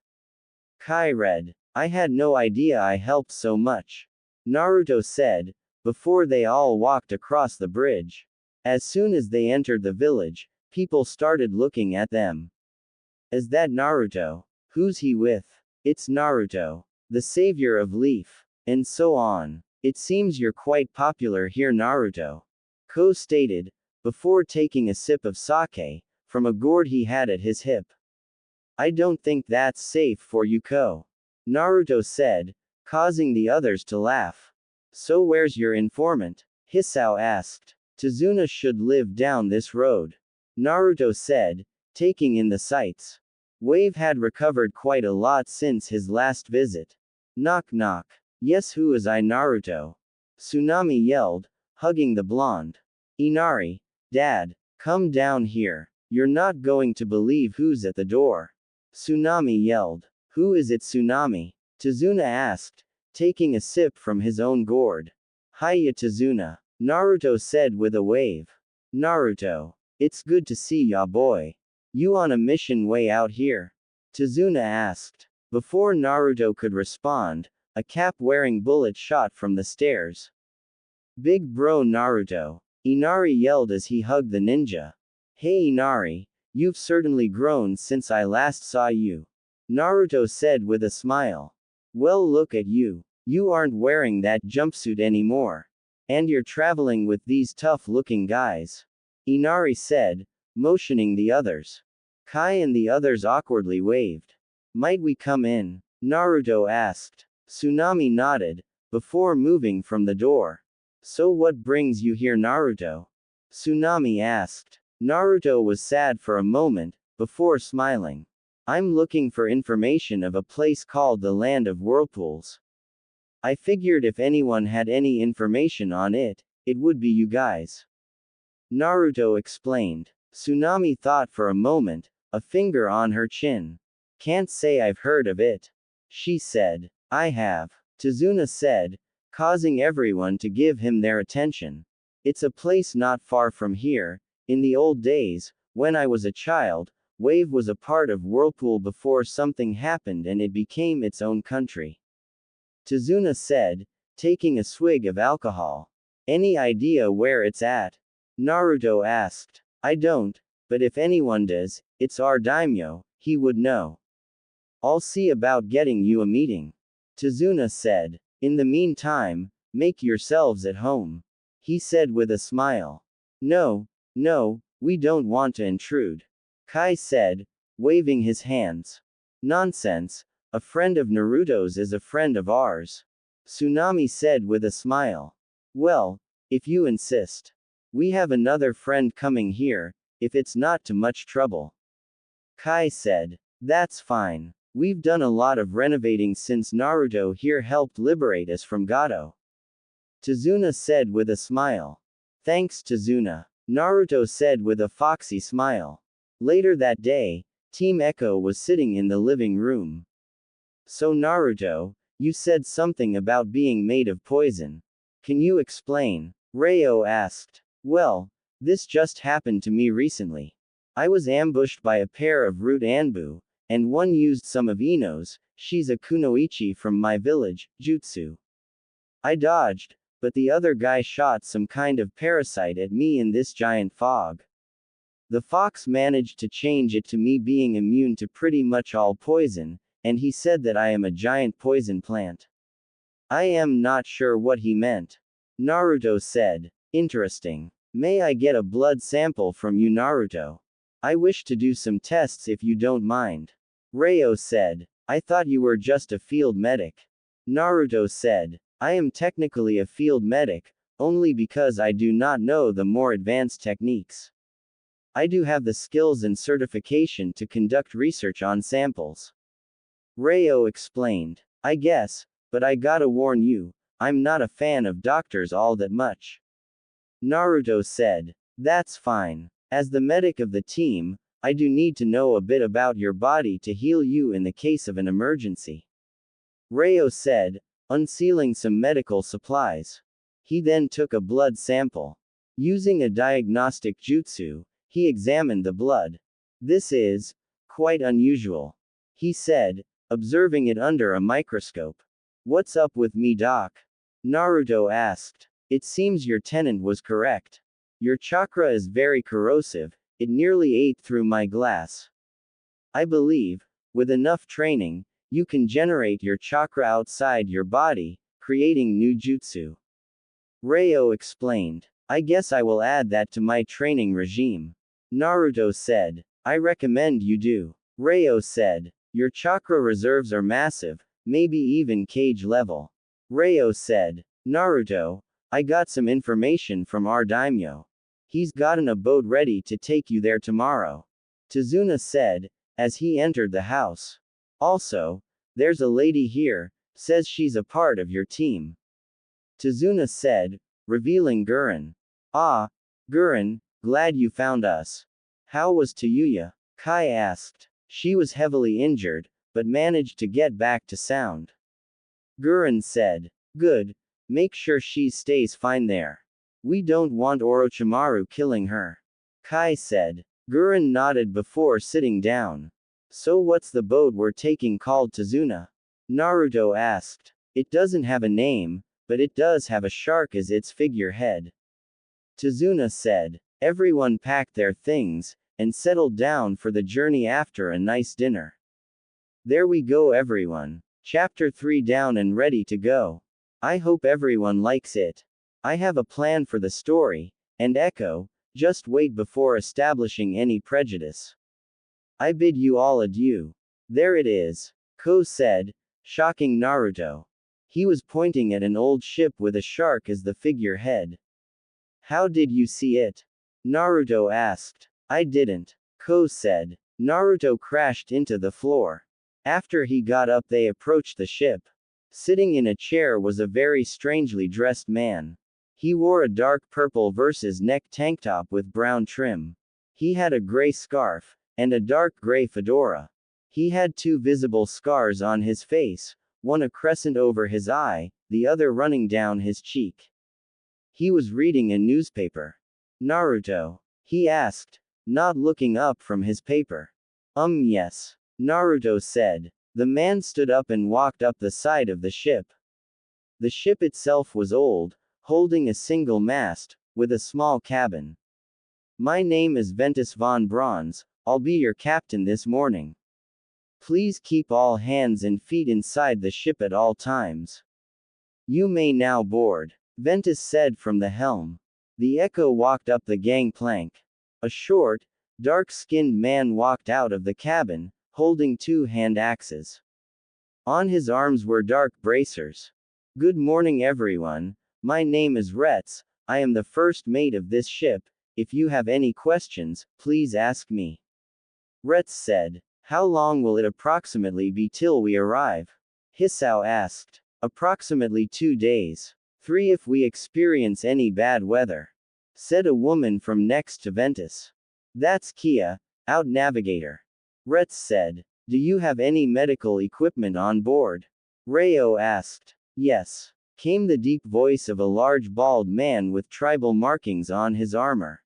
Kai read. I had no idea I helped so much. Naruto said, before they all walked across the bridge. As soon as they entered the village, people started looking at them. Is that Naruto? Who's he with? It's Naruto, the savior of Leaf. And so on. It seems you're quite popular here, Naruto. Ko stated, before taking a sip of sake, from a gourd he had at his hip. I don't think that's safe for you, Ko. Naruto said, causing the others to laugh. So where's your informant? Hisao asked. Tazuna should live down this road. Naruto said, taking in the sights. Wave had recovered quite a lot since his last visit. Knock knock. Yes, who is I, Naruto? Tsunami yelled, hugging the blonde. Inari, Dad, come down here. You're not going to believe who's at the door. Tsunami yelled. Who is it, Tsunami? Tazuna asked, taking a sip from his own gourd. Hiya Tazuna. Naruto said with a wave. Naruto. It's good to see ya boy. You on a mission way out here? Tazuna asked. Before Naruto could respond, a cap-wearing bullet shot from the stairs. Big bro Naruto. Inari yelled as he hugged the ninja. Hey Inari, you've certainly grown since I last saw you. Naruto said with a smile. Well, look at you. You aren't wearing that jumpsuit anymore. And you're traveling with these tough-looking guys. Inari said, motioning the others. Kai and the others awkwardly waved. Might we come in? Naruto asked. Tsunami nodded, before moving from the door. So what brings you here, Naruto? Tsunami asked. Naruto was sad for a moment, before smiling. I'm looking for information of a place called the Land of Whirlpools. I figured if anyone had any information on it, it would be you guys. Naruto explained. Tsunami thought for a moment, a finger on her chin. Can't say I've heard of it. She said. I have. Tazuna said, causing everyone to give him their attention. It's a place not far from here. In the old days, when I was a child, Wave was a part of Whirlpool before something happened and it became its own country. Tazuna said, taking a swig of alcohol. Any idea where it's at? Naruto asked. I don't, but if anyone does, it's our daimyo, he would know. I'll see about getting you a meeting. Tazuna said. In the meantime, make yourselves at home. He said with a smile. No, we don't want to intrude. Kai said, waving his hands. Nonsense, a friend of Naruto's is a friend of ours. Tsunami said with a smile. Well, if you insist. We have another friend coming here, if it's not too much trouble. Kai said. That's fine. We've done a lot of renovating since Naruto here helped liberate us from Gato. Tazuna said with a smile. Thanks Tazuna. Naruto said with a foxy smile. Later that day, Team Echo was sitting in the living room. So Naruto, you said something about being made of poison. Can you explain? Ryo asked. Well, this just happened to me recently. I was ambushed by a pair of root Anbu, and one used some of Ino's, she's a kunoichi from my village, jutsu. I dodged, but the other guy shot some kind of parasite at me in this giant fog. The fox managed to change it to me being immune to pretty much all poison, and he said that I am a giant poison plant. I am not sure what he meant. Naruto said. Interesting. May I get a blood sample from you, Naruto? I wish to do some tests if you don't mind. Ryo said. I thought you were just a field medic. Naruto said. I am technically a field medic, only because I do not know the more advanced techniques. I do have the skills and certification to conduct research on samples. Ryo explained. I guess, but I gotta warn you, I'm not a fan of doctors all that much. Naruto said. That's fine. As the medic of the team, I do need to know a bit about your body to heal you in the case of an emergency. Ryo said, unsealing some medical supplies. He then took a blood sample. Using a diagnostic jutsu, he examined the blood. This is quite unusual, he said, observing it under a microscope. What's up with me, doc? Naruto asked. It seems your tenant was correct. Your chakra is very corrosive, it nearly ate through my glass. I believe, with enough training, you can generate your chakra outside your body, creating new jutsu. Ryo explained. I guess I will add that to my training regime. Naruto said. I recommend you do. Ryo said. Your chakra reserves are massive, maybe even cage level. Ryo said. Naruto, I got some information from our daimyo. He's gotten a boat ready to take you there tomorrow. Tazuna said, as he entered the house. Also, there's a lady here, says she's a part of your team. Tazuna said, revealing Gurren. Ah, Gurren, glad you found us. How was Tayuya? Kai asked. She was heavily injured, but managed to get back to sound. Gurren said. Good, Make sure she stays fine there. We don't want Orochimaru killing her. Kai said. Gurren nodded before sitting down. So what's the boat we're taking called Tazuna? Naruto asked. It doesn't have a name, but it does have a shark as its figurehead. Tazuna said. Everyone packed their things, and settled down for the journey after a nice dinner. There we go everyone. Chapter 3 down and ready to go. I hope everyone likes it. I have a plan for the story, and Echo, just wait before establishing any prejudice. I bid you all adieu. There it is, Ko said, shocking Naruto. He was pointing at an old ship with a shark as the figurehead. How did you see it? Naruto asked. I didn't, Ko said. Naruto crashed into the floor. After he got up, they approached the ship. Sitting in a chair was a very strangely dressed man. He wore a dark purple versus neck tank top with brown trim. He had a gray scarf, and a dark gray fedora. He had 2 visible scars on his face, one a crescent over his eye, the other running down his cheek. He was reading a newspaper. Naruto? He asked, not looking up from his paper. Yes. Naruto said. The man stood up and walked up the side of the ship. The ship itself was old, holding a single mast, with a small cabin. My name is Ventus von Bronze, I'll be your captain this morning. Please keep all hands and feet inside the ship at all times. You may now board, Ventus said from the helm. The Echo walked up the gangplank. A short, dark-skinned man walked out of the cabin, holding 2 hand axes. On his arms were dark bracers. Good morning everyone, my name is Retz, I am the first mate of this ship, if you have any questions, please ask me. Retz said. How long will it approximately be till we arrive? Hisao asked. Approximately 2 days. 3 if we experience any bad weather, said a woman from next to Ventus. That's Kia, out navigator. Retz said. Do you have any medical equipment on board? Reo asked. Yes, came the deep voice of a large bald man with tribal markings on his armor.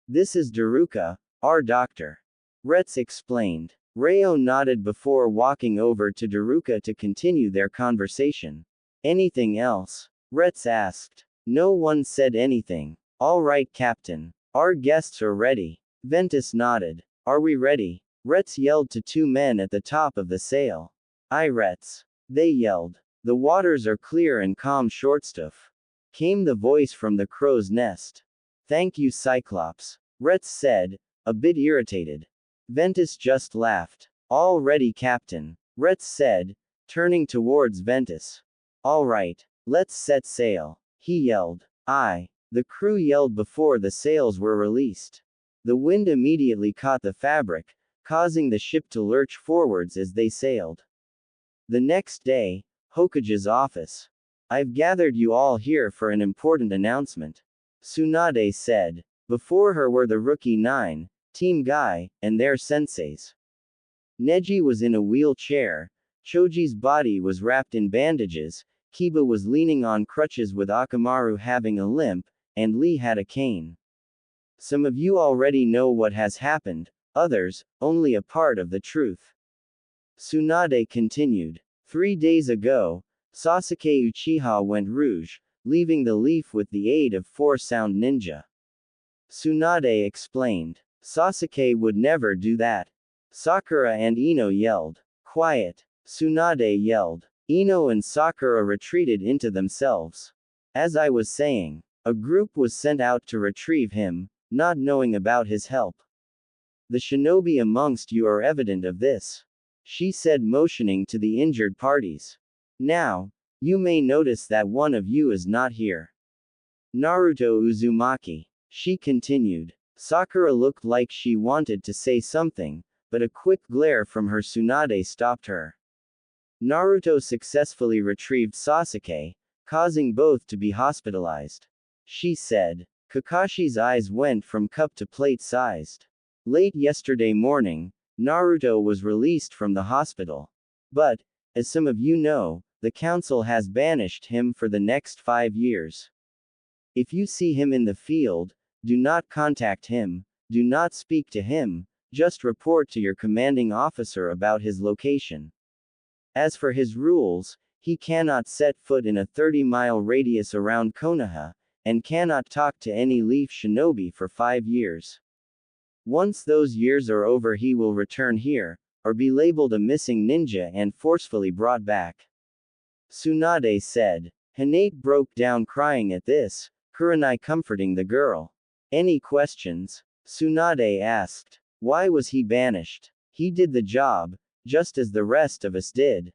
This is Daruka, our doctor. Retz explained. Reo nodded before walking over to Daruka to continue their conversation. Anything else? Retz asked. No one said anything. All right, Captain. Our guests are ready. Ventus nodded. Are we ready? Retz yelled to 2 men at the top of the sail. Aye, Retz. They yelled. The waters are clear and calm, Shortstuff. Came the voice from the crow's nest. Thank you, Cyclops. Retz said, a bit irritated. Ventus just laughed. All ready, Captain. Retz said, turning towards Ventus. All right, let's set sail. He yelled. Aye. The crew yelled before the sails were released. The wind immediately caught the fabric, causing the ship to lurch forwards as they sailed. The next day, Hokage's office. I've gathered you all here for an important announcement, Tsunade said. Before her were the rookie 9, Team Guy, and their senseis. Neji was in a wheelchair, Choji's body was wrapped in bandages, Kiba was leaning on crutches with Akamaru having a limp, and Lee had a cane. Some of you already know what has happened, others, only a part of the truth. Tsunade continued. 3 days ago, Sasuke Uchiha went rouge, leaving the leaf with the aid of 4 sound ninja. Tsunade explained. Sasuke would never do that. Sakura and Ino yelled. Quiet. Tsunade yelled. Ino and Sakura retreated into themselves. As I was saying, a group was sent out to retrieve him, not knowing about his help. The shinobi amongst you are evident of this, she said, motioning to the injured parties. Now, you may notice that one of you is not here. Naruto Uzumaki, she continued. Sakura looked like she wanted to say something, but a quick glare from her Tsunade stopped her. Naruto successfully retrieved Sasuke, causing both to be hospitalized. She said. Kakashi's eyes went from cup to plate-sized. Late yesterday morning, Naruto was released from the hospital. But, as some of you know, the council has banished him for the next 5 years. If you see him in the field, do not contact him, do not speak to him, just report to your commanding officer about his location. As for his rules, he cannot set foot in a 30-mile radius around Konoha, and cannot talk to any Leaf Shinobi for 5 years. Once those years are over, he will return here, or be labeled a missing ninja and forcefully brought back. Tsunade said. Hinata broke down crying at this, Kurenai comforting the girl. Any questions? Tsunade asked. Why was he banished? He did the job, just as the rest of us did.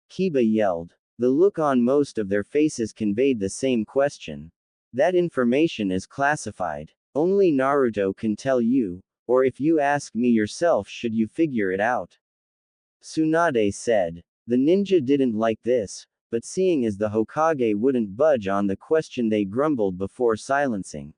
Kiba yelled. The look on most of their faces conveyed the same question. That information is classified. Only Naruto can tell you, or if you ask me yourself should you figure it out. Tsunade said. The ninja didn't like this, but seeing as the Hokage wouldn't budge on the question, they grumbled before silencing.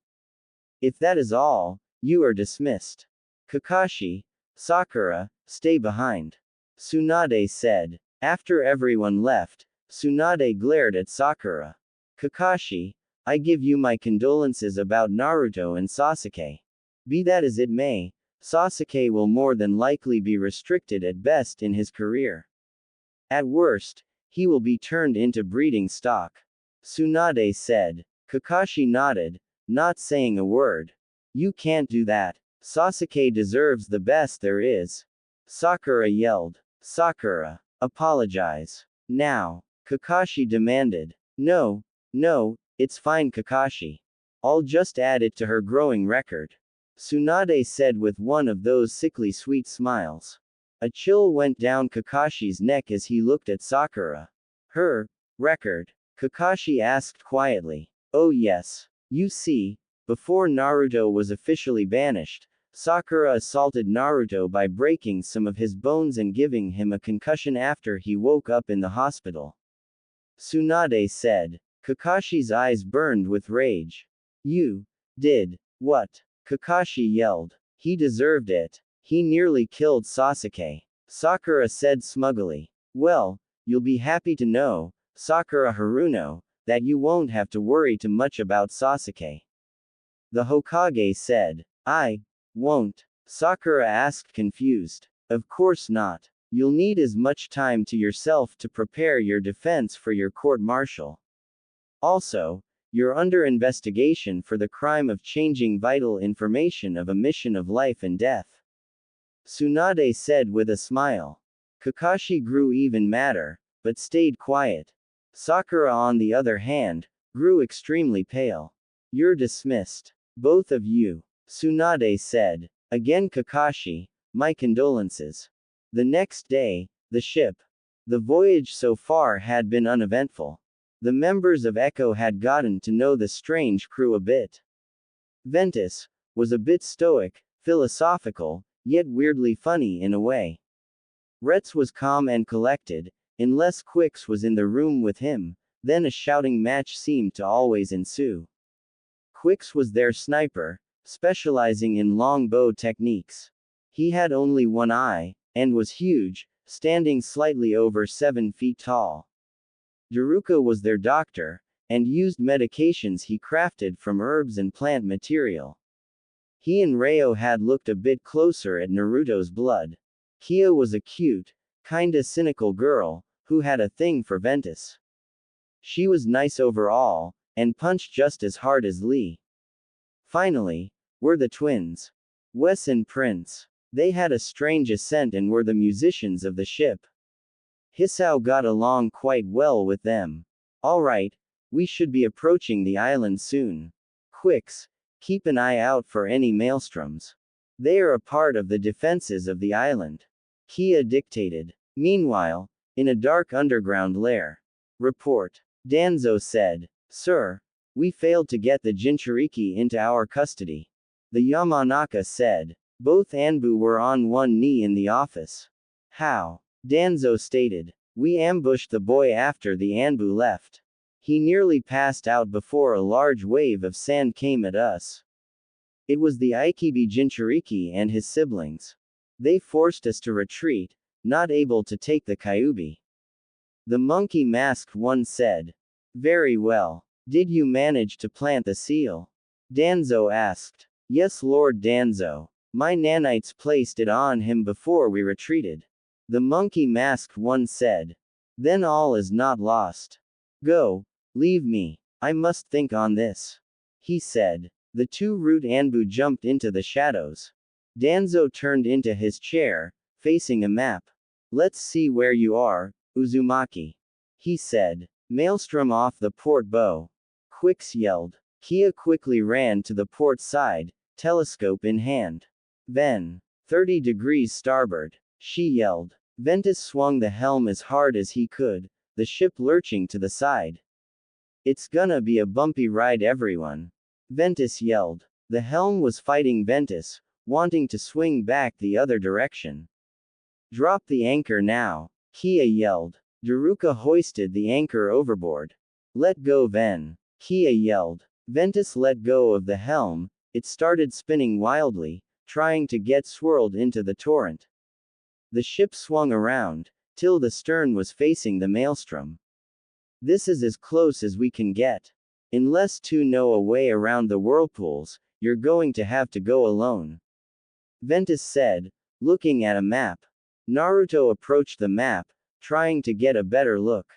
If that is all, you are dismissed. Kakashi, Sakura, stay behind. Tsunade said. After everyone left, Tsunade glared at Sakura. Kakashi, I give you my condolences about Naruto and Sasuke. Be that as it may, Sasuke will more than likely be restricted at best in his career. At worst, he will be turned into breeding stock. Tsunade said. Kakashi nodded, not saying a word. You can't do that. Sasuke deserves the best there is. Sakura yelled. Sakura, apologize. Now. Kakashi demanded. No, it's fine Kakashi. I'll just add it to her growing record. Tsunade said with one of those sickly sweet smiles. A chill went down Kakashi's neck as he looked at Sakura. Her record? Kakashi asked quietly. Oh yes. You see, before Naruto was officially banished, Sakura assaulted Naruto by breaking some of his bones and giving him a concussion after he woke up in the hospital. Tsunade said. Kakashi's eyes burned with rage. You did what? Kakashi yelled. He deserved it. He nearly killed Sasuke. Sakura said smugly. Well, you'll be happy to know, Sakura Haruno, that you won't have to worry too much about Sasuke. The Hokage said. I won't. Sakura asked confused. Of course not. You'll need as much time to yourself to prepare your defense for your court-martial. Also, you're under investigation for the crime of changing vital information of a mission of life and death. Tsunade said with a smile. Kakashi grew even madder, but stayed quiet. Sakura on the other hand, grew extremely pale. You're dismissed. Both of you. Tsunade said. Again Kakashi, my condolences. The next day, the ship. The voyage so far had been uneventful. The members of Echo had gotten to know the strange crew a bit. Ventus was a bit stoic, philosophical, yet weirdly funny in a way. Retz was calm and collected, unless Quix was in the room with him, then a shouting match seemed to always ensue. Quix was their sniper, specializing in longbow techniques. He had only one eye, and was huge, standing slightly over 7 feet tall. Daruka was their doctor, and used medications he crafted from herbs and plant material. He and Reo had looked a bit closer at Naruto's blood. Kia was a cute, kinda cynical girl, who had a thing for Ventus. She was nice overall, and punched just as hard as Lee. Finally, were the twins. Wes and Prince. They had a strange ascent and were the musicians of the ship. Hisao got along quite well with them. Alright, we should be approaching the island soon. Quix, keep an eye out for any maelstroms. They are a part of the defenses of the island. Kia dictated. Meanwhile, in a dark underground lair. Report. Danzo said. Sir, we failed to get the Jinchuriki into our custody. The Yamanaka said. Both Anbu were on one knee in the office. How? Danzo stated. We ambushed the boy after the Anbu left. He nearly passed out before a large wave of sand came at us. It was the Aikibi Jinchuriki and his siblings. They forced us to retreat, not able to take the Kyubi. The monkey masked one said. Very well. Did you manage to plant the seal? Danzo asked. Yes, Lord Danzo. My nanites placed it on him before we retreated. The monkey masked one said. Then all is not lost. Go. Leave me. I must think on this. He said. The two Root Anbu jumped into the shadows. Danzo turned into his chair, facing a map. Let's see where you are, Uzumaki. He said. Maelstrom off the port bow. Quix yelled. Kia quickly ran to the port side, telescope in hand. Then, 30 degrees starboard, she yelled. Ventus swung the helm as hard as he could, the ship lurching to the side. It's gonna be a bumpy ride, everyone. Ventus yelled. The helm was fighting Ventus, wanting to swing back the other direction. Drop the anchor now, Kia yelled. Daruka hoisted the anchor overboard. Let go, Ven. Kia yelled. Ventus let go of the helm, it started spinning wildly, trying to get swirled into the torrent. The ship swung around, till the stern was facing the maelstrom. This is as close as we can get. Unless two know a way around the whirlpools, you're going to have to go alone. Ventus said, looking at a map. Naruto approached the map, trying to get a better look.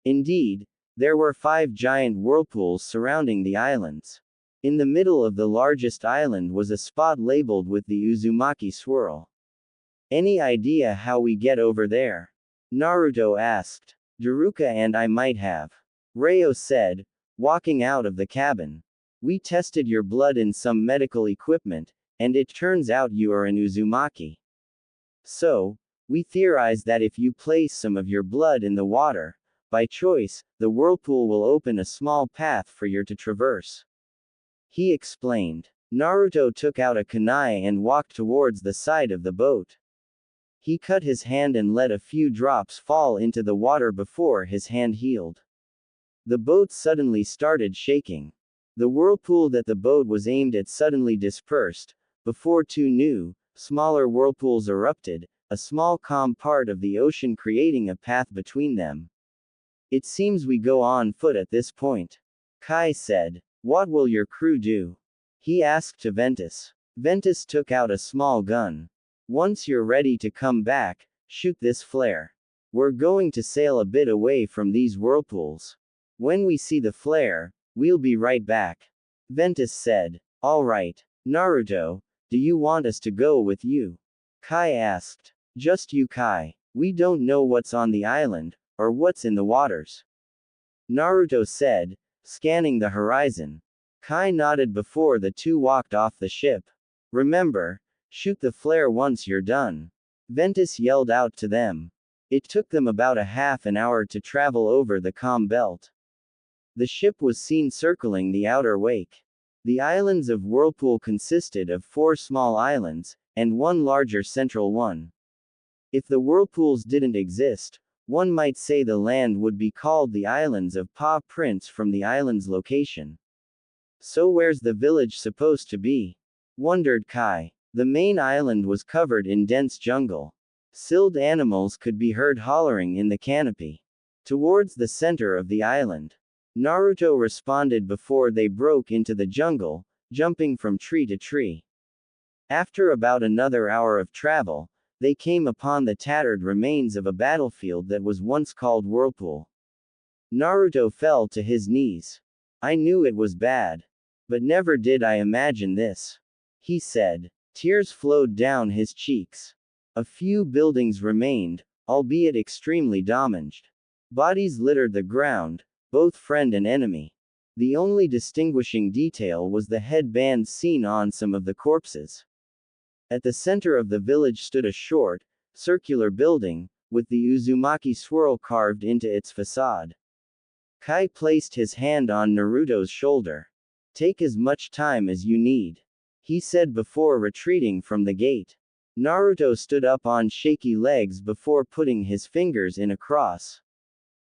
Indeed, there were 5 giant whirlpools surrounding the islands. In the middle of the largest island was a spot labeled with the Uzumaki swirl. Any idea how we get over there? Naruto asked. Daruka and I might have. Reo said, walking out of the cabin. We tested your blood in some medical equipment, and it turns out you are an Uzumaki. So, we theorize that if you place some of your blood in the water, by choice, the whirlpool will open a small path for you to traverse. He explained. Naruto took out a kunai and walked towards the side of the boat. He cut his hand and let a few drops fall into the water before his hand healed. The boat suddenly started shaking. The whirlpool that the boat was aimed at suddenly dispersed, before 2 new, smaller whirlpools erupted, a small calm part of the ocean creating a path between them. It seems we go on foot at this point. Kai said. What will your crew do? He asked to Ventus. Ventus took out a small gun. Once you're ready to come back, shoot this flare. We're going to sail a bit away from these whirlpools. When we see the flare, we'll be right back. Ventus said. All right. Naruto, do you want us to go with you? Kai asked. Just you, Kai. We don't know what's on the island, or what's in the waters. Naruto said, scanning the horizon. Kai nodded before the two walked off the ship. Remember, shoot the flare once you're done. Ventus yelled out to them. It took them about a half an hour to travel over the calm belt. The ship was seen circling the outer wake. The islands of Whirlpool consisted of 4 small islands, and 1 larger central one. If the whirlpools didn't exist, one might say the land would be called the Islands of Paw Prints from the island's location. So where's the village supposed to be? Wondered Kai. The main island was covered in dense jungle. Silled animals could be heard hollering in the canopy. Towards the center of the island. Naruto responded before they broke into the jungle, jumping from tree to tree. After about another hour of travel, they came upon the tattered remains of a battlefield that was once called Whirlpool. Naruto fell to his knees. I knew it was bad. But never did I imagine this. He said. Tears flowed down his cheeks. A few buildings remained, albeit extremely damaged. Bodies littered the ground, both friend and enemy. The only distinguishing detail was the headbands seen on some of the corpses. At the center of the village stood a short, circular building, with the Uzumaki swirl carved into its facade. Kai placed his hand on Naruto's shoulder. Take as much time as you need. He said before retreating from the gate. Naruto stood up on shaky legs before putting his fingers in a cross.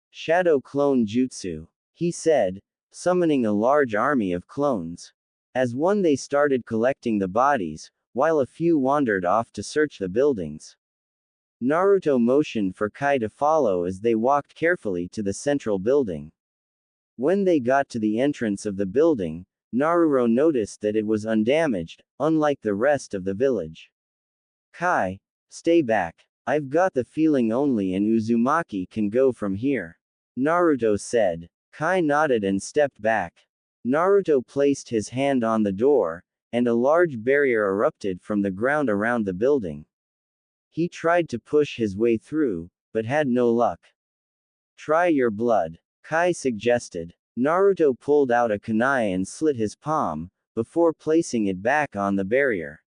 Shadow Clone Jutsu. He said, summoning a large army of clones. As one they started collecting the bodies, while a few wandered off to search the buildings. Naruto motioned for Kai to follow as they walked carefully to the central building. When they got to the entrance of the building, Naruto noticed that it was undamaged, unlike the rest of the village. Kai, stay back. I've got the feeling only an Uzumaki can go from here. Naruto said. Kai nodded and stepped back. Naruto placed his hand on the door, and a large barrier erupted from the ground around the building. He tried to push his way through, but had no luck. Try your blood, Kai suggested. Naruto pulled out a kunai and slit his palm, before placing it back on the barrier.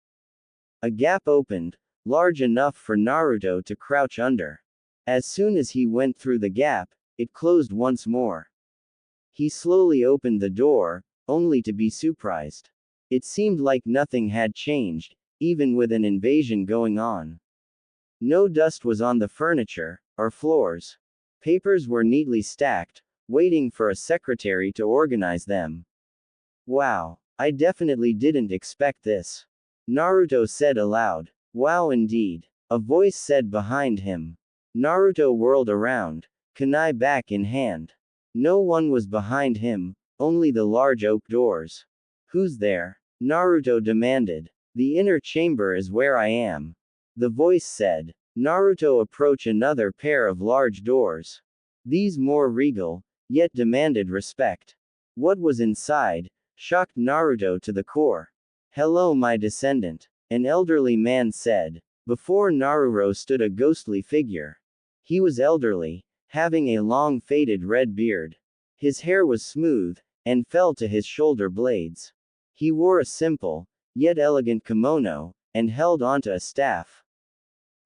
A gap opened, large enough for Naruto to crouch under. As soon as he went through the gap, it closed once more. He slowly opened the door, only to be surprised. It seemed like nothing had changed, even with an invasion going on. No dust was on the furniture, or floors. Papers were neatly stacked, waiting for a secretary to organize them. Wow, I definitely didn't expect this. Naruto said aloud. Wow indeed. A voice said behind him. Naruto whirled around, kunai back in hand. No one was behind him, only the large oak doors. Who's there? Naruto demanded. The inner chamber is where I am. The voice said. Naruto approached another pair of large doors. These more regal, yet demanded respect. What was inside shocked Naruto to the core. Hello, my descendant, an elderly man said. Before Naruto stood a ghostly figure. He was elderly, having a long faded red beard. His hair was smooth, and fell to his shoulder blades. He wore a simple, yet elegant kimono, and held onto a staff.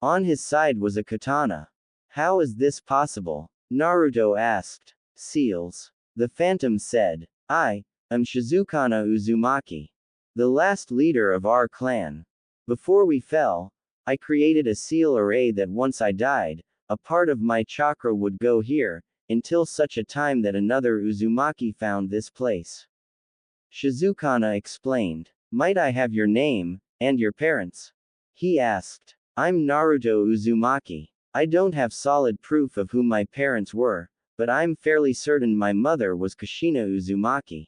On his side was a katana. How is this possible? Naruto asked. Seals. The phantom said. I am Shizukana Uzumaki, the last leader of our clan. Before we fell, I created a seal array that once I died, a part of my chakra would go here, until such a time that another Uzumaki found this place. Shizukana explained. Might I have your name, and your parents? He asked. I'm Naruto Uzumaki. I don't have solid proof of who my parents were, but I'm fairly certain my mother was Kushina Uzumaki.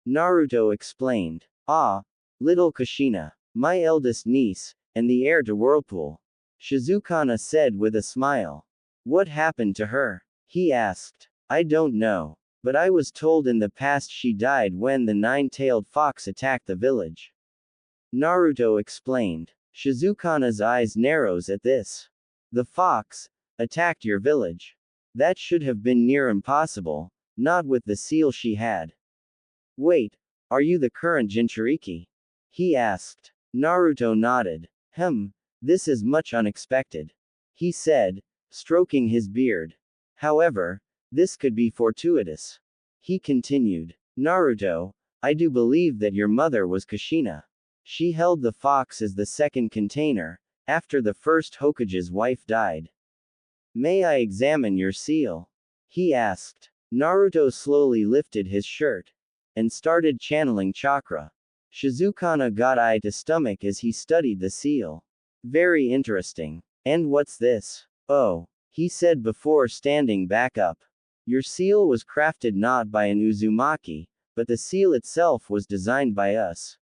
Naruto explained. Ah, little Kushina, my eldest niece, and the heir to Whirlpool. Shizukana said with a smile. What happened to her? He asked. I don't know, but I was told in the past she died when the nine-tailed fox attacked the village. Naruto explained. Shizukana's eyes narrowed at this. The fox attacked your village. That should have been near impossible, not with the seal she had. Wait, are you the current Jinchuriki? He asked. Naruto nodded. This is much unexpected. He said, stroking his beard. However, this could be fortuitous. He continued. Naruto, I do believe that your mother was Kushina. She held the fox as the second container, after the first Hokage's wife died. May I examine your seal? He asked. Naruto slowly lifted his shirt, and started channeling chakra. Shizukana got eye to stomach as he studied the seal. Very interesting. And what's this? Oh, he said before standing back up. Your seal was crafted not by an Uzumaki, but the seal itself was designed by us.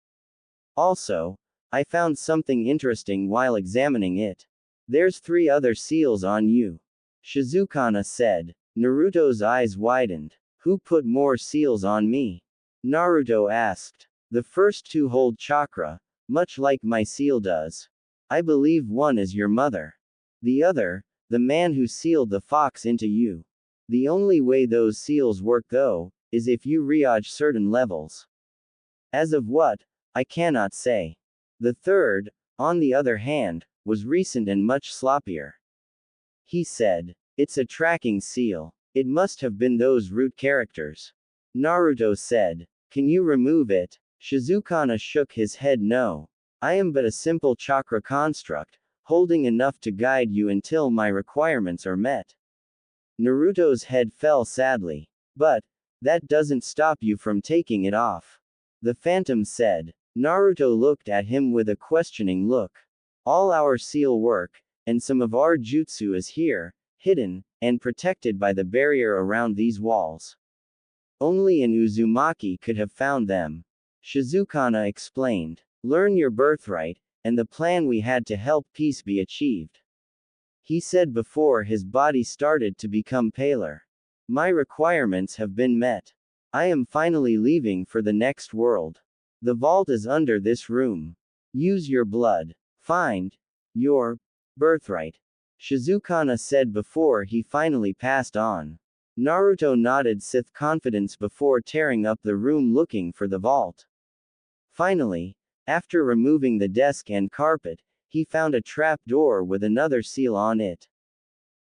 Also, I found something interesting while examining it. There's 3 other seals on you. Shizukana said. Naruto's eyes widened. Who put more seals on me? Naruto asked. The first 2 hold chakra, much like my seal does. I believe one is your mother. The other, the man who sealed the fox into you. The only way those seals work though, is if you reach certain levels. As of what, I cannot say. The third, on the other hand, was recent and much sloppier. He said. It's a tracking seal. It must have been those root characters. Naruto said. Can you remove it? Shizukana shook his head no. I am but a simple chakra construct, holding enough to guide you until my requirements are met. Naruto's head fell sadly. But, that doesn't stop you from taking it off. The phantom said. Naruto looked at him with a questioning look. All our seal work, and some of our jutsu is here, hidden, and protected by the barrier around these walls. Only an Uzumaki could have found them. Shizukana explained. Learn your birthright, and the plan we had to help peace be achieved. He said before his body started to become paler. My requirements have been met. I am finally leaving for the next world. The vault is under this room. Use your blood. Find your birthright. Shizukana said before he finally passed on. Naruto nodded with confidence before tearing up the room looking for the vault. Finally, after removing the desk and carpet, he found a trap door with another seal on it.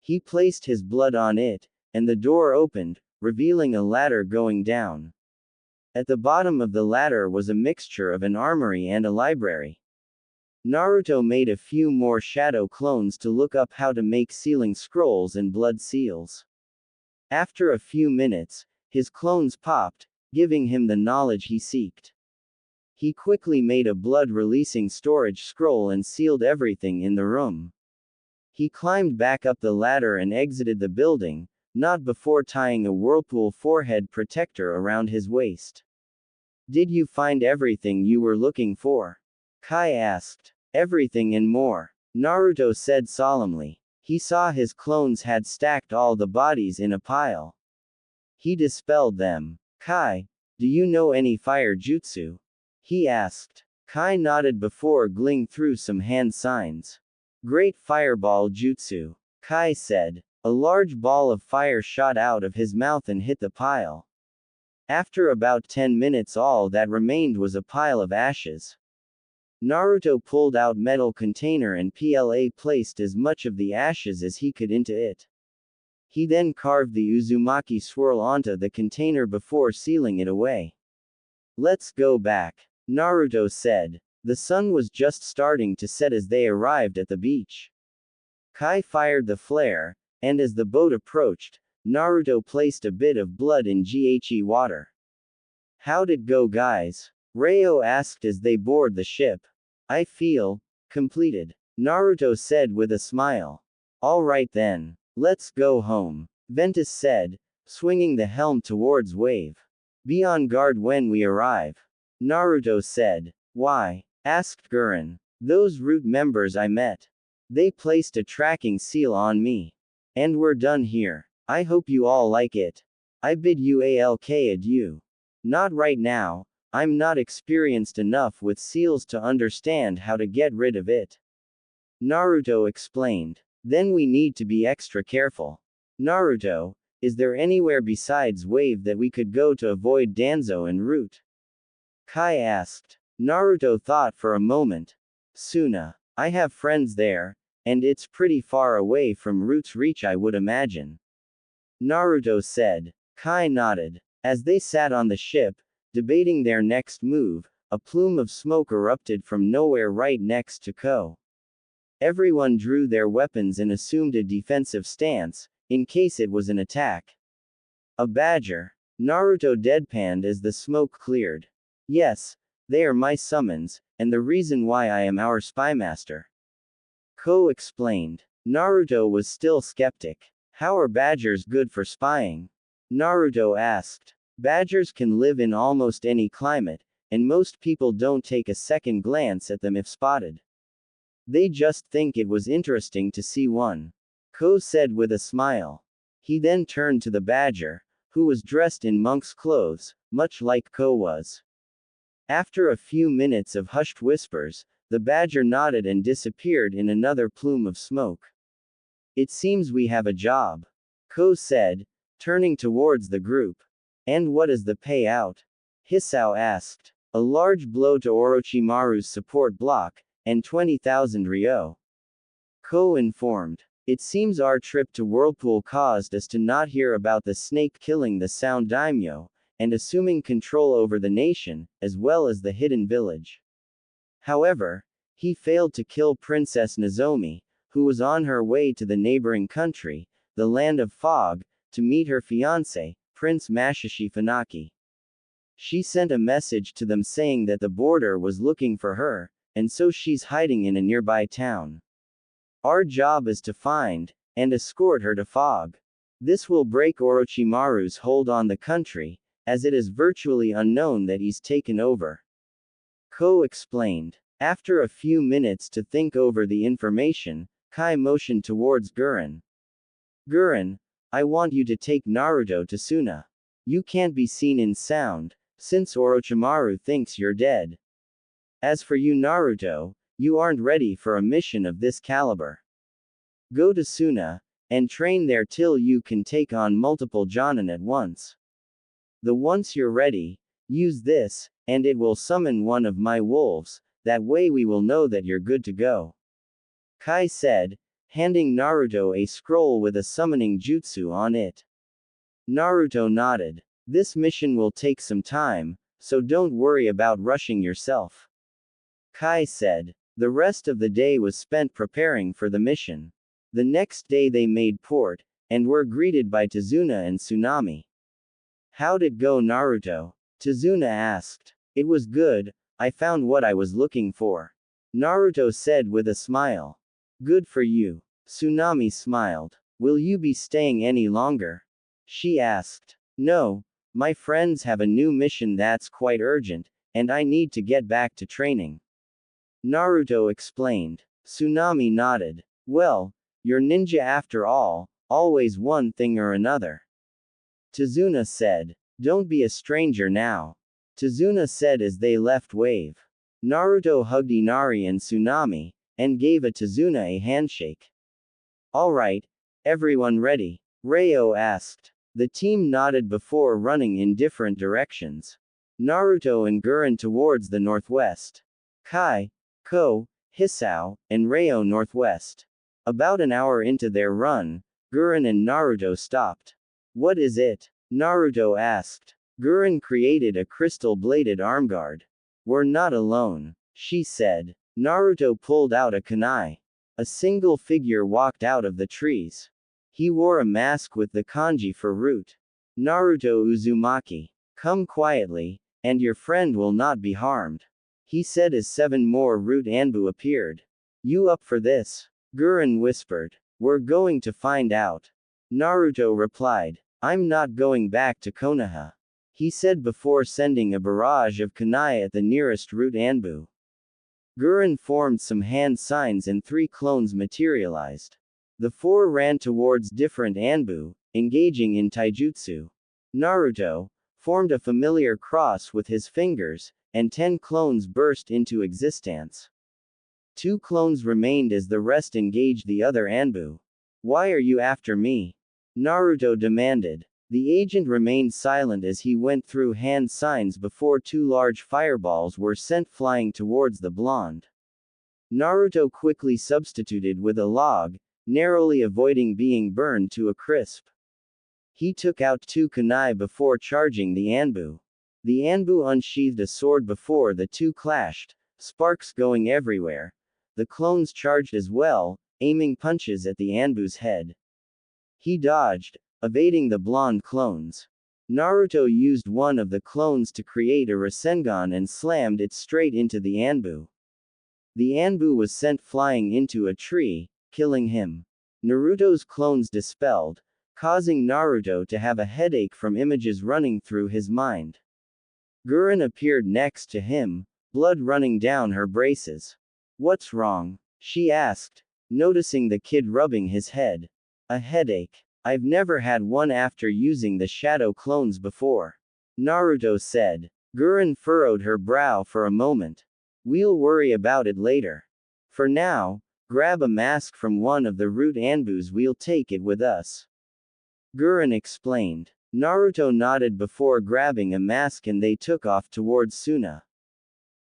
He placed his blood on it, and the door opened, revealing a ladder going down. At the bottom of the ladder was a mixture of an armory and a library. Naruto made a few more shadow clones to look up how to make sealing scrolls and blood seals. After a few minutes, his clones popped, giving him the knowledge he sought. He quickly made a blood-releasing storage scroll and sealed everything in the room. He climbed back up the ladder and exited the building, not before tying a whirlpool forehead protector around his waist. Did you find everything you were looking for? Kai asked. Everything and more, Naruto said solemnly. He saw his clones had stacked all the bodies in a pile. He dispelled them. Kai, do you know any fire jutsu? He asked. Kai nodded before gling through some hand signs. Great fireball jutsu, Kai said. A large ball of fire shot out of his mouth and hit the pile. After about 10 minutes all that remained was a pile of ashes. Naruto pulled out metal container and placed as much of the ashes as he could into it. He then carved the Uzumaki swirl onto the container before sealing it away. Let's go back, Naruto said. The sun was just starting to set as they arrived at the beach. Kai fired the flare, and as the boat approached, Naruto placed a bit of blood in GHE water. How'd it go, guys? Ryo asked as they board the ship. I feel completed, Naruto said with a smile. All right then, let's go home, Ventus said, swinging the helm towards Wave. Be on guard when we arrive, Naruto said. Why? Asked Gurren. Those root members I met. They placed a tracking seal on me. And we're done here. I hope you all like it. I bid you adieu. Not right now. I'm not experienced enough with seals to understand how to get rid of it. Naruto explained. Then we need to be extra careful. Naruto, is there anywhere besides Wave that we could go to avoid Danzo and Root? Kai asked. Naruto thought for a moment. Suna. I have friends there, and it's pretty far away from Root's reach, I would imagine. Naruto said. Kai nodded. As they sat on the ship, debating their next move, a plume of smoke erupted from nowhere right next to Ko. Everyone drew their weapons and assumed a defensive stance, in case it was an attack. A badger. Naruto deadpanned as the smoke cleared. Yes, they are my summons, and the reason why I am our spymaster. Ko explained. Naruto was still skeptic. How are badgers good for spying? Naruto asked. Badgers can live in almost any climate, and most people don't take a second glance at them if spotted. They just think it was interesting to see one. Ko said with a smile. He then turned to the badger, who was dressed in monk's clothes, much like Ko was. After a few minutes of hushed whispers, the badger nodded and disappeared in another plume of smoke. It seems we have a job, Ko said, turning towards the group. And what is the payout? Hisao asked. A large blow to Orochimaru's support block, and 20,000 ryo. Ko informed. It seems our trip to Whirlpool caused us to not hear about the snake killing the Sound Daimyo, and assuming control over the nation, as well as the hidden village. However, he failed to kill Princess Nozomi, who was on her way to the neighboring country, the Land of Fog, to meet her fiancé, Prince Masashi Funaki. She sent a message to them saying that the border was looking for her, and so she's hiding in a nearby town. Our job is to find and escort her to Fog. This will break Orochimaru's hold on the country, as it is virtually unknown that he's taken over. Ko explained. After a few minutes to think over the information, Kai motioned towards Gurren. Gurren, I want you to take Naruto to Suna. You can't be seen in sound, since Orochimaru thinks you're dead. As for you Naruto, you aren't ready for a mission of this caliber. Go to Suna, and train there till you can take on multiple Jonin at once. Once you're ready, use this, and it will summon one of my wolves, that way we will know that you're good to go. Kai said, handing Naruto a scroll with a summoning jutsu on it. Naruto nodded. This mission will take some time, so don't worry about rushing yourself. Kai said. The rest of the day was spent preparing for the mission. The next day they made port, and were greeted by Tazuna and Tsunami. How'd it go Naruto? Tazuna asked. It was good, I found what I was looking for. Naruto said with a smile. Good for you. Tsunami smiled. Will you be staying any longer? She asked. No, my friends have a new mission that's quite urgent, and I need to get back to training. Naruto explained. Tsunami nodded. Well, you're ninja after all, always one thing or another. Tazuna said. Don't be a stranger now. Tazuna said as they left Wave. Naruto hugged Inari and Tsunami, and gave a Tazuna a handshake. Alright, everyone ready? Reo asked. The team nodded before running in different directions. Naruto and Gurren towards the northwest. Kai, Ko, Hisao, and Reo northwest. About an hour into their run, Gurren and Naruto stopped. What is it? Naruto asked. Gurren created a crystal-bladed armguard. We're not alone, she said. Naruto pulled out a kunai. A single figure walked out of the trees. He wore a mask with the kanji for root. Naruto Uzumaki. Come quietly, and your friend will not be harmed. He said as 7 more root Anbu appeared. You up for this? Gurren whispered. We're going to find out. Naruto replied. I'm not going back to Konoha. He said before sending a barrage of kunai at the nearest root Anbu. Gurren formed some hand signs and 3 clones materialized. The 4 ran towards different Anbu, engaging in taijutsu. Naruto formed a familiar cross with his fingers, and 10 clones burst into existence. 2 clones remained as the rest engaged the other Anbu. Why are you after me? Naruto demanded. The agent remained silent as he went through hand signs before 2 large fireballs were sent flying towards the blonde. Naruto quickly substituted with a log, narrowly avoiding being burned to a crisp. He took out 2 kunai before charging the Anbu. The Anbu unsheathed a sword before the 2 clashed, sparks going everywhere. The clones charged as well, aiming punches at the Anbu's head. He dodged, evading the blonde clones. Naruto used one of the clones to create a Rasengan and slammed it straight into the Anbu. The Anbu was sent flying into a tree, killing him. Naruto's clones dispelled, causing Naruto to have a headache from images running through his mind. Gurren appeared next to him, blood running down her braces. What's wrong? She asked, noticing the kid rubbing his head. A headache. I've never had one after using the shadow clones before. Naruto said. Gurren furrowed her brow for a moment. We'll worry about it later. For now, grab a mask from one of the root Anbus, we'll take it with us. Gurren explained. Naruto nodded before grabbing a mask and they took off towards Suna.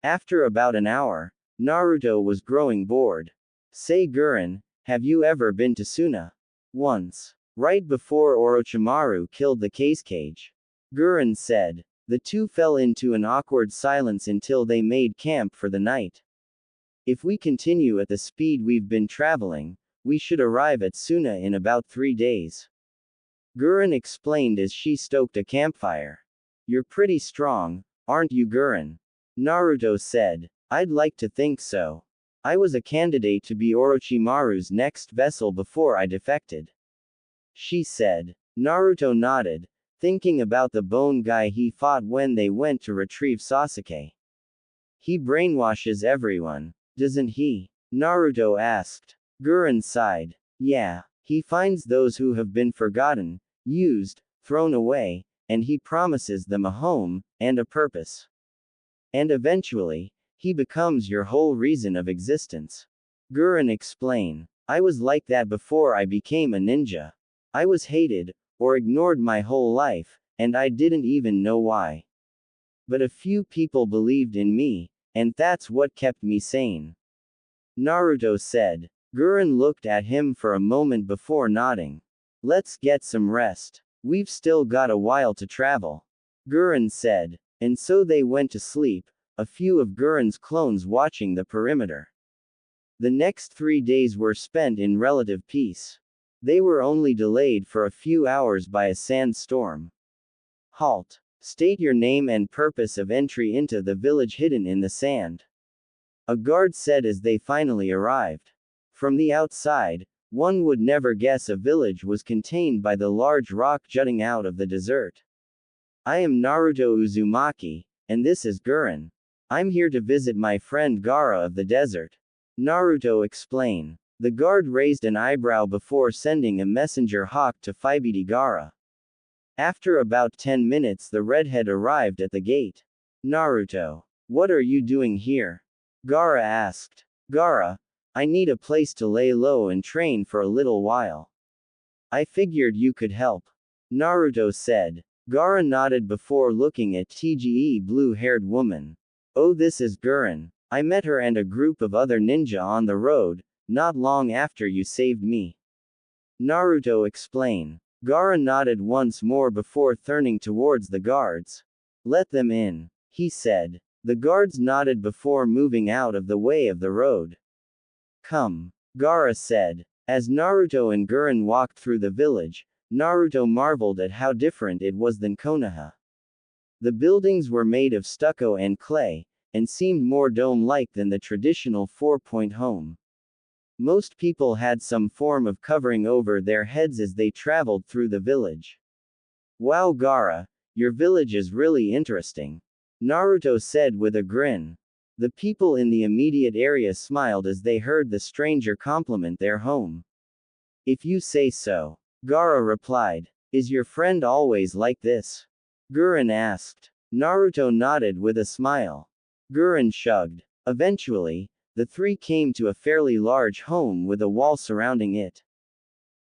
After about an hour, Naruto was growing bored. Say Gurren, have you ever been to Suna? Once. Right before Orochimaru killed the cage. Gurren said. The two fell into an awkward silence until they made camp for the night. If we continue at the speed we've been traveling, we should arrive at Suna in about 3 days. Gurren explained as she stoked a campfire. You're pretty strong, aren't you Gurren? Naruto said. I'd like to think so. I was a candidate to be Orochimaru's next vessel before I defected. She said. Naruto nodded, thinking about the bone guy he fought when they went to retrieve Sasuke. He brainwashes everyone, doesn't he? Naruto asked. Gurren sighed. Yeah, he finds those who have been forgotten, used, thrown away, and he promises them a home, and a purpose. And eventually, he becomes your whole reason of existence. Gurren explained. I was like that before I became a ninja. I was hated, or ignored my whole life, and I didn't even know why. But a few people believed in me, and that's what kept me sane. Naruto said. Gurren looked at him for a moment before nodding. Let's get some rest. We've still got a while to travel. Gurren said. And so they went to sleep, a few of Gurren's clones watching the perimeter. The next 3 days were spent in relative peace. They were only delayed for a few hours by a sandstorm. Halt. State your name and purpose of entry into the village hidden in the sand. A guard said as they finally arrived. From the outside, one would never guess a village was contained by the large rock jutting out of the desert. I am Naruto Uzumaki, and this is Gurren. I'm here to visit my friend Gaara of the desert. Naruto explained. The guard raised an eyebrow before sending a messenger hawk to Fibidi Gaara. After about 10 minutes the redhead arrived at the gate. Naruto. What are you doing here? Gaara asked. Gaara, I need a place to lay low and train for a little while. I figured you could help. Naruto said. Gaara nodded before looking at TGE blue-haired woman. Oh, this is Gurren. I met her and a group of other ninja on the road, not long after you saved me. Naruto explained. Gaara nodded once more before turning towards the guards. Let them in, he said. The guards nodded before moving out of the way of the road. Come, Gaara said. As Naruto and Gurren walked through the village, Naruto marveled at how different it was than Konoha. The buildings were made of stucco and clay, and seemed more dome-like than the traditional four-point home. Most people had some form of covering over their heads as they traveled through the village. Wow, Gaara, your village is really interesting. Naruto said with a grin. The people in the immediate area smiled as they heard the stranger compliment their home. If you say so. Gaara replied. Is your friend always like this? Gurren asked. Naruto nodded with a smile. Gurren shrugged. Eventually, the three came to a fairly large home with a wall surrounding it.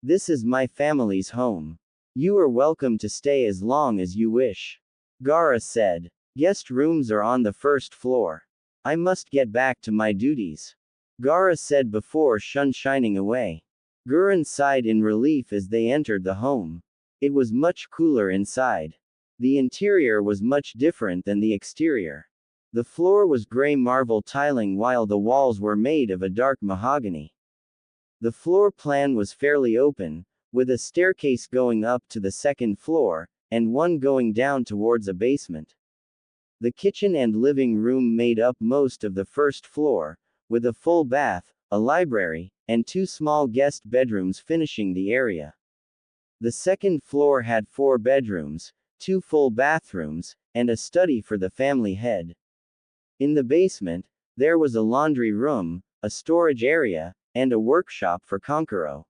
This is my family's home. You are welcome to stay as long as you wish. Gaara said. Guest rooms are on the first floor. I must get back to my duties. Gaara said before shining away. Gurren sighed in relief as they entered the home. It was much cooler inside. The interior was much different than the exterior. The floor was gray marble tiling while the walls were made of a dark mahogany. The floor plan was fairly open, with a staircase going up to the second floor, and one going down towards a basement. The kitchen and living room made up most of the first floor, with a full bath, a library, and 2 small guest bedrooms finishing the area. The second floor had 4 bedrooms, 2 full bathrooms, and a study for the family head. In the basement, there was a laundry room, a storage area, and a workshop for Kankuro.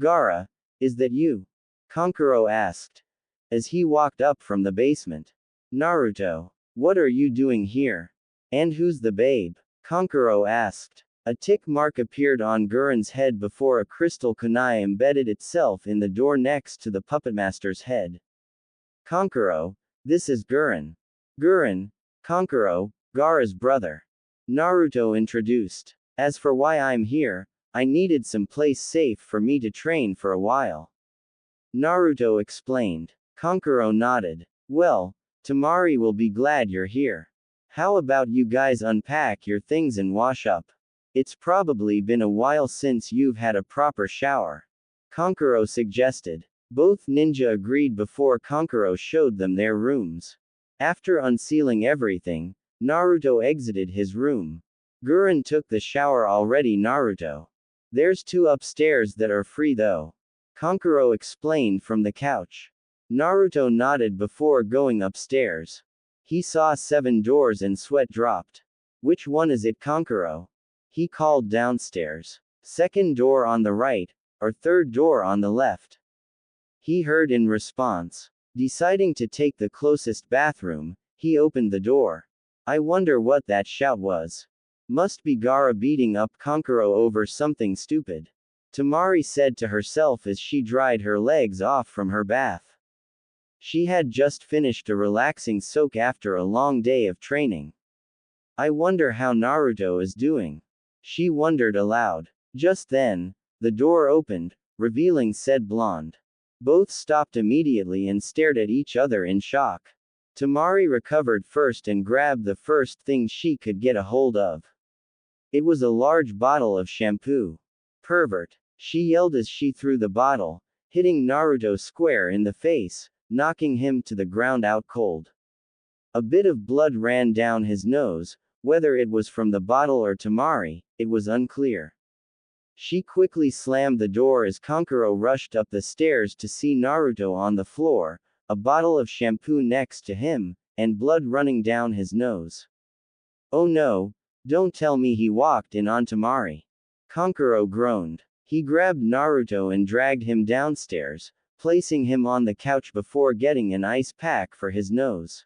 Gaara, is that you? Kankuro asked, as he walked up from the basement. Naruto, what are you doing here? And who's the babe? Kankuro asked. A tick mark appeared on Gurren's head before a crystal kunai embedded itself in the door next to the puppetmaster's head. Kankuro, this is Gurren. Gurren, Kankuro, Gaara's brother. Naruto introduced. As for why I'm here, I needed some place safe for me to train for a while. Naruto explained. Kankuro nodded. Well, Temari will be glad you're here. How about you guys unpack your things and wash up? It's probably been a while since you've had a proper shower. Kankuro suggested. Both ninja agreed before Kankuro showed them their rooms. After unsealing everything, Naruto exited his room. Gurren took the shower already, Naruto. There's 2 upstairs that are free though. Kankuro explained from the couch. Naruto nodded before going upstairs. He saw 7 doors and sweat dropped. Which one is it, Kankuro? He called downstairs. Second door on the right, or third door on the left? He heard in response. Deciding to take the closest bathroom, he opened the door. I wonder what that shout was. Must be Gaara beating up Kankuro over something stupid. Temari said to herself as she dried her legs off from her bath. She had just finished a relaxing soak after a long day of training. I wonder how Naruto is doing. She wondered aloud. Just then, the door opened, revealing said blonde. Both stopped immediately and stared at each other in shock. Temari recovered first and grabbed the first thing she could get a hold of. It was a large bottle of shampoo. Pervert, she yelled as she threw the bottle, hitting Naruto square in the face, knocking him to the ground out cold. A bit of blood ran down his nose, whether it was from the bottle or Temari, it was unclear. She quickly slammed the door as Kankuro rushed up the stairs to see Naruto on the floor, a bottle of shampoo next to him, and blood running down his nose. Oh no, don't tell me he walked in on Temari. Kankuro groaned. He grabbed Naruto and dragged him downstairs, placing him on the couch before getting an ice pack for his nose.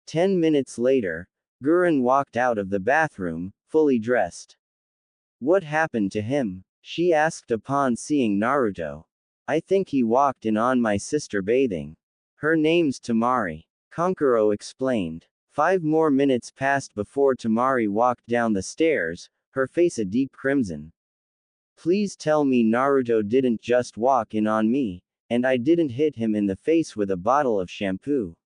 10 minutes later, Gurren walked out of the bathroom, fully dressed. What happened to him? She asked upon seeing Naruto. I think he walked in on my sister bathing. Her name's Temari. Kankuro explained. 5 more minutes passed before Temari walked down the stairs, her face a deep crimson. Please tell me Naruto didn't just walk in on me, and I didn't hit him in the face with a bottle of shampoo.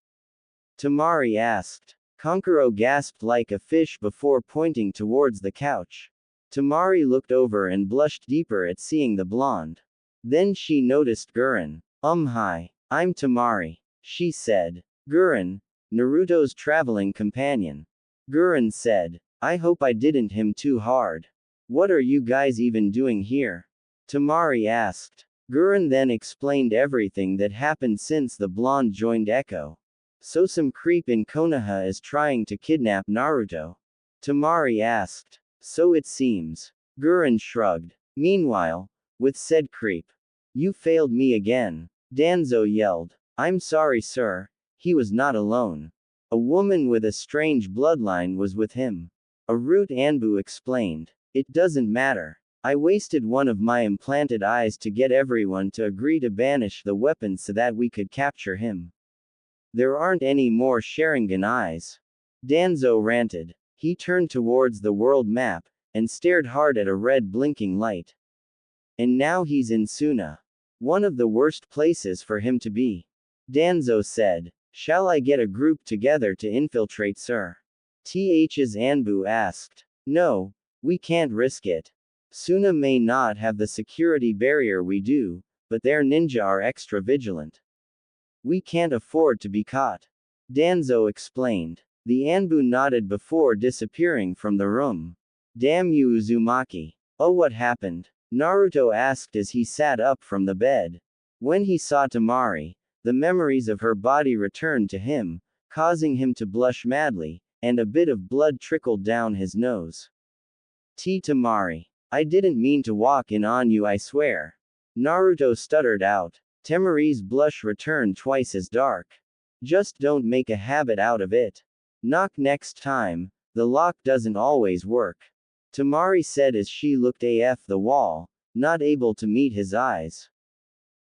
Temari asked. Kankuro gasped like a fish before pointing towards the couch. Temari looked over and blushed deeper at seeing the blonde. Then she noticed Gurren. Hi, I'm Temari, she said. Gurren, Naruto's traveling companion. Gurren said. I hope I didn't him too hard. What are you guys even doing here? Temari asked. Gurren then explained everything that happened since the blonde joined Echo. So some creep in Konoha is trying to kidnap Naruto? Temari asked. So it seems. Gurren shrugged. Meanwhile, with said creep. You failed me again. Danzo yelled. I'm sorry, sir. He was not alone. A woman with a strange bloodline was with him. A root Anbu explained. It doesn't matter. I wasted one of my implanted eyes to get everyone to agree to banish the weapon so that we could capture him. There aren't any more Sharingan eyes. Danzo ranted. He turned towards the world map, and stared hard at a red blinking light. And now he's in Suna. One of the worst places for him to be. Danzo said. Shall I get a group together to infiltrate, sir? Th's Anbu asked. No, we can't risk it. Suna may not have the security barrier we do, but their ninja are extra vigilant. We can't afford to be caught. Danzo explained. The Anbu nodded before disappearing from the room. Damn you, Uzumaki. Oh, what happened? Naruto asked as he sat up from the bed. When he saw Temari, the memories of her body returned to him, causing him to blush madly, and a bit of blood trickled down his nose. Temari. I didn't mean to walk in on you, I swear. Naruto stuttered out. Temari's blush returned twice as dark. Just don't make a habit out of it. Knock next time, the lock doesn't always work. Temari said as she looked at the wall, not able to meet his eyes.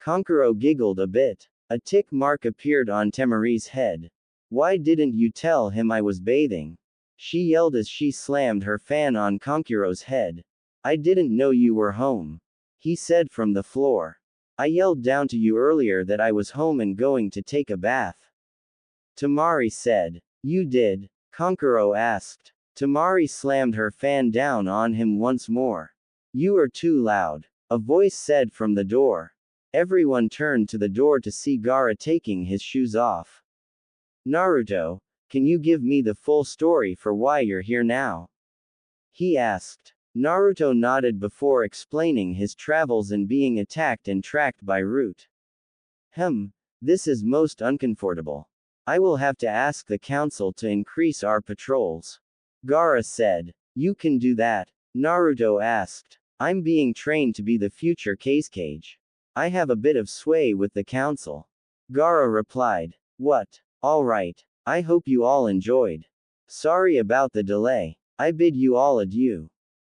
Kankuro giggled a bit. A tick mark appeared on Temari's head. Why didn't you tell him I was bathing? She yelled as she slammed her fan on Kankuro's head. I didn't know you were home. He said from the floor. I yelled down to you earlier that I was home and going to take a bath. Temari said. You did? Kankuro asked. Temari slammed her fan down on him once more. You are too loud. A voice said from the door. Everyone turned to the door to see Gaara taking his shoes off. Naruto, can you give me the full story for why you're here now? he asked. Naruto nodded before explaining his travels and being attacked and tracked by Root. This is most uncomfortable. I will have to ask the council to increase our patrols. Gaara said. You can do that? Naruto asked. I'm being trained to be the future Cage. I have a bit of sway with the council. Gaara replied. What? Alright. I hope you all enjoyed. Sorry about the delay. I bid you all adieu.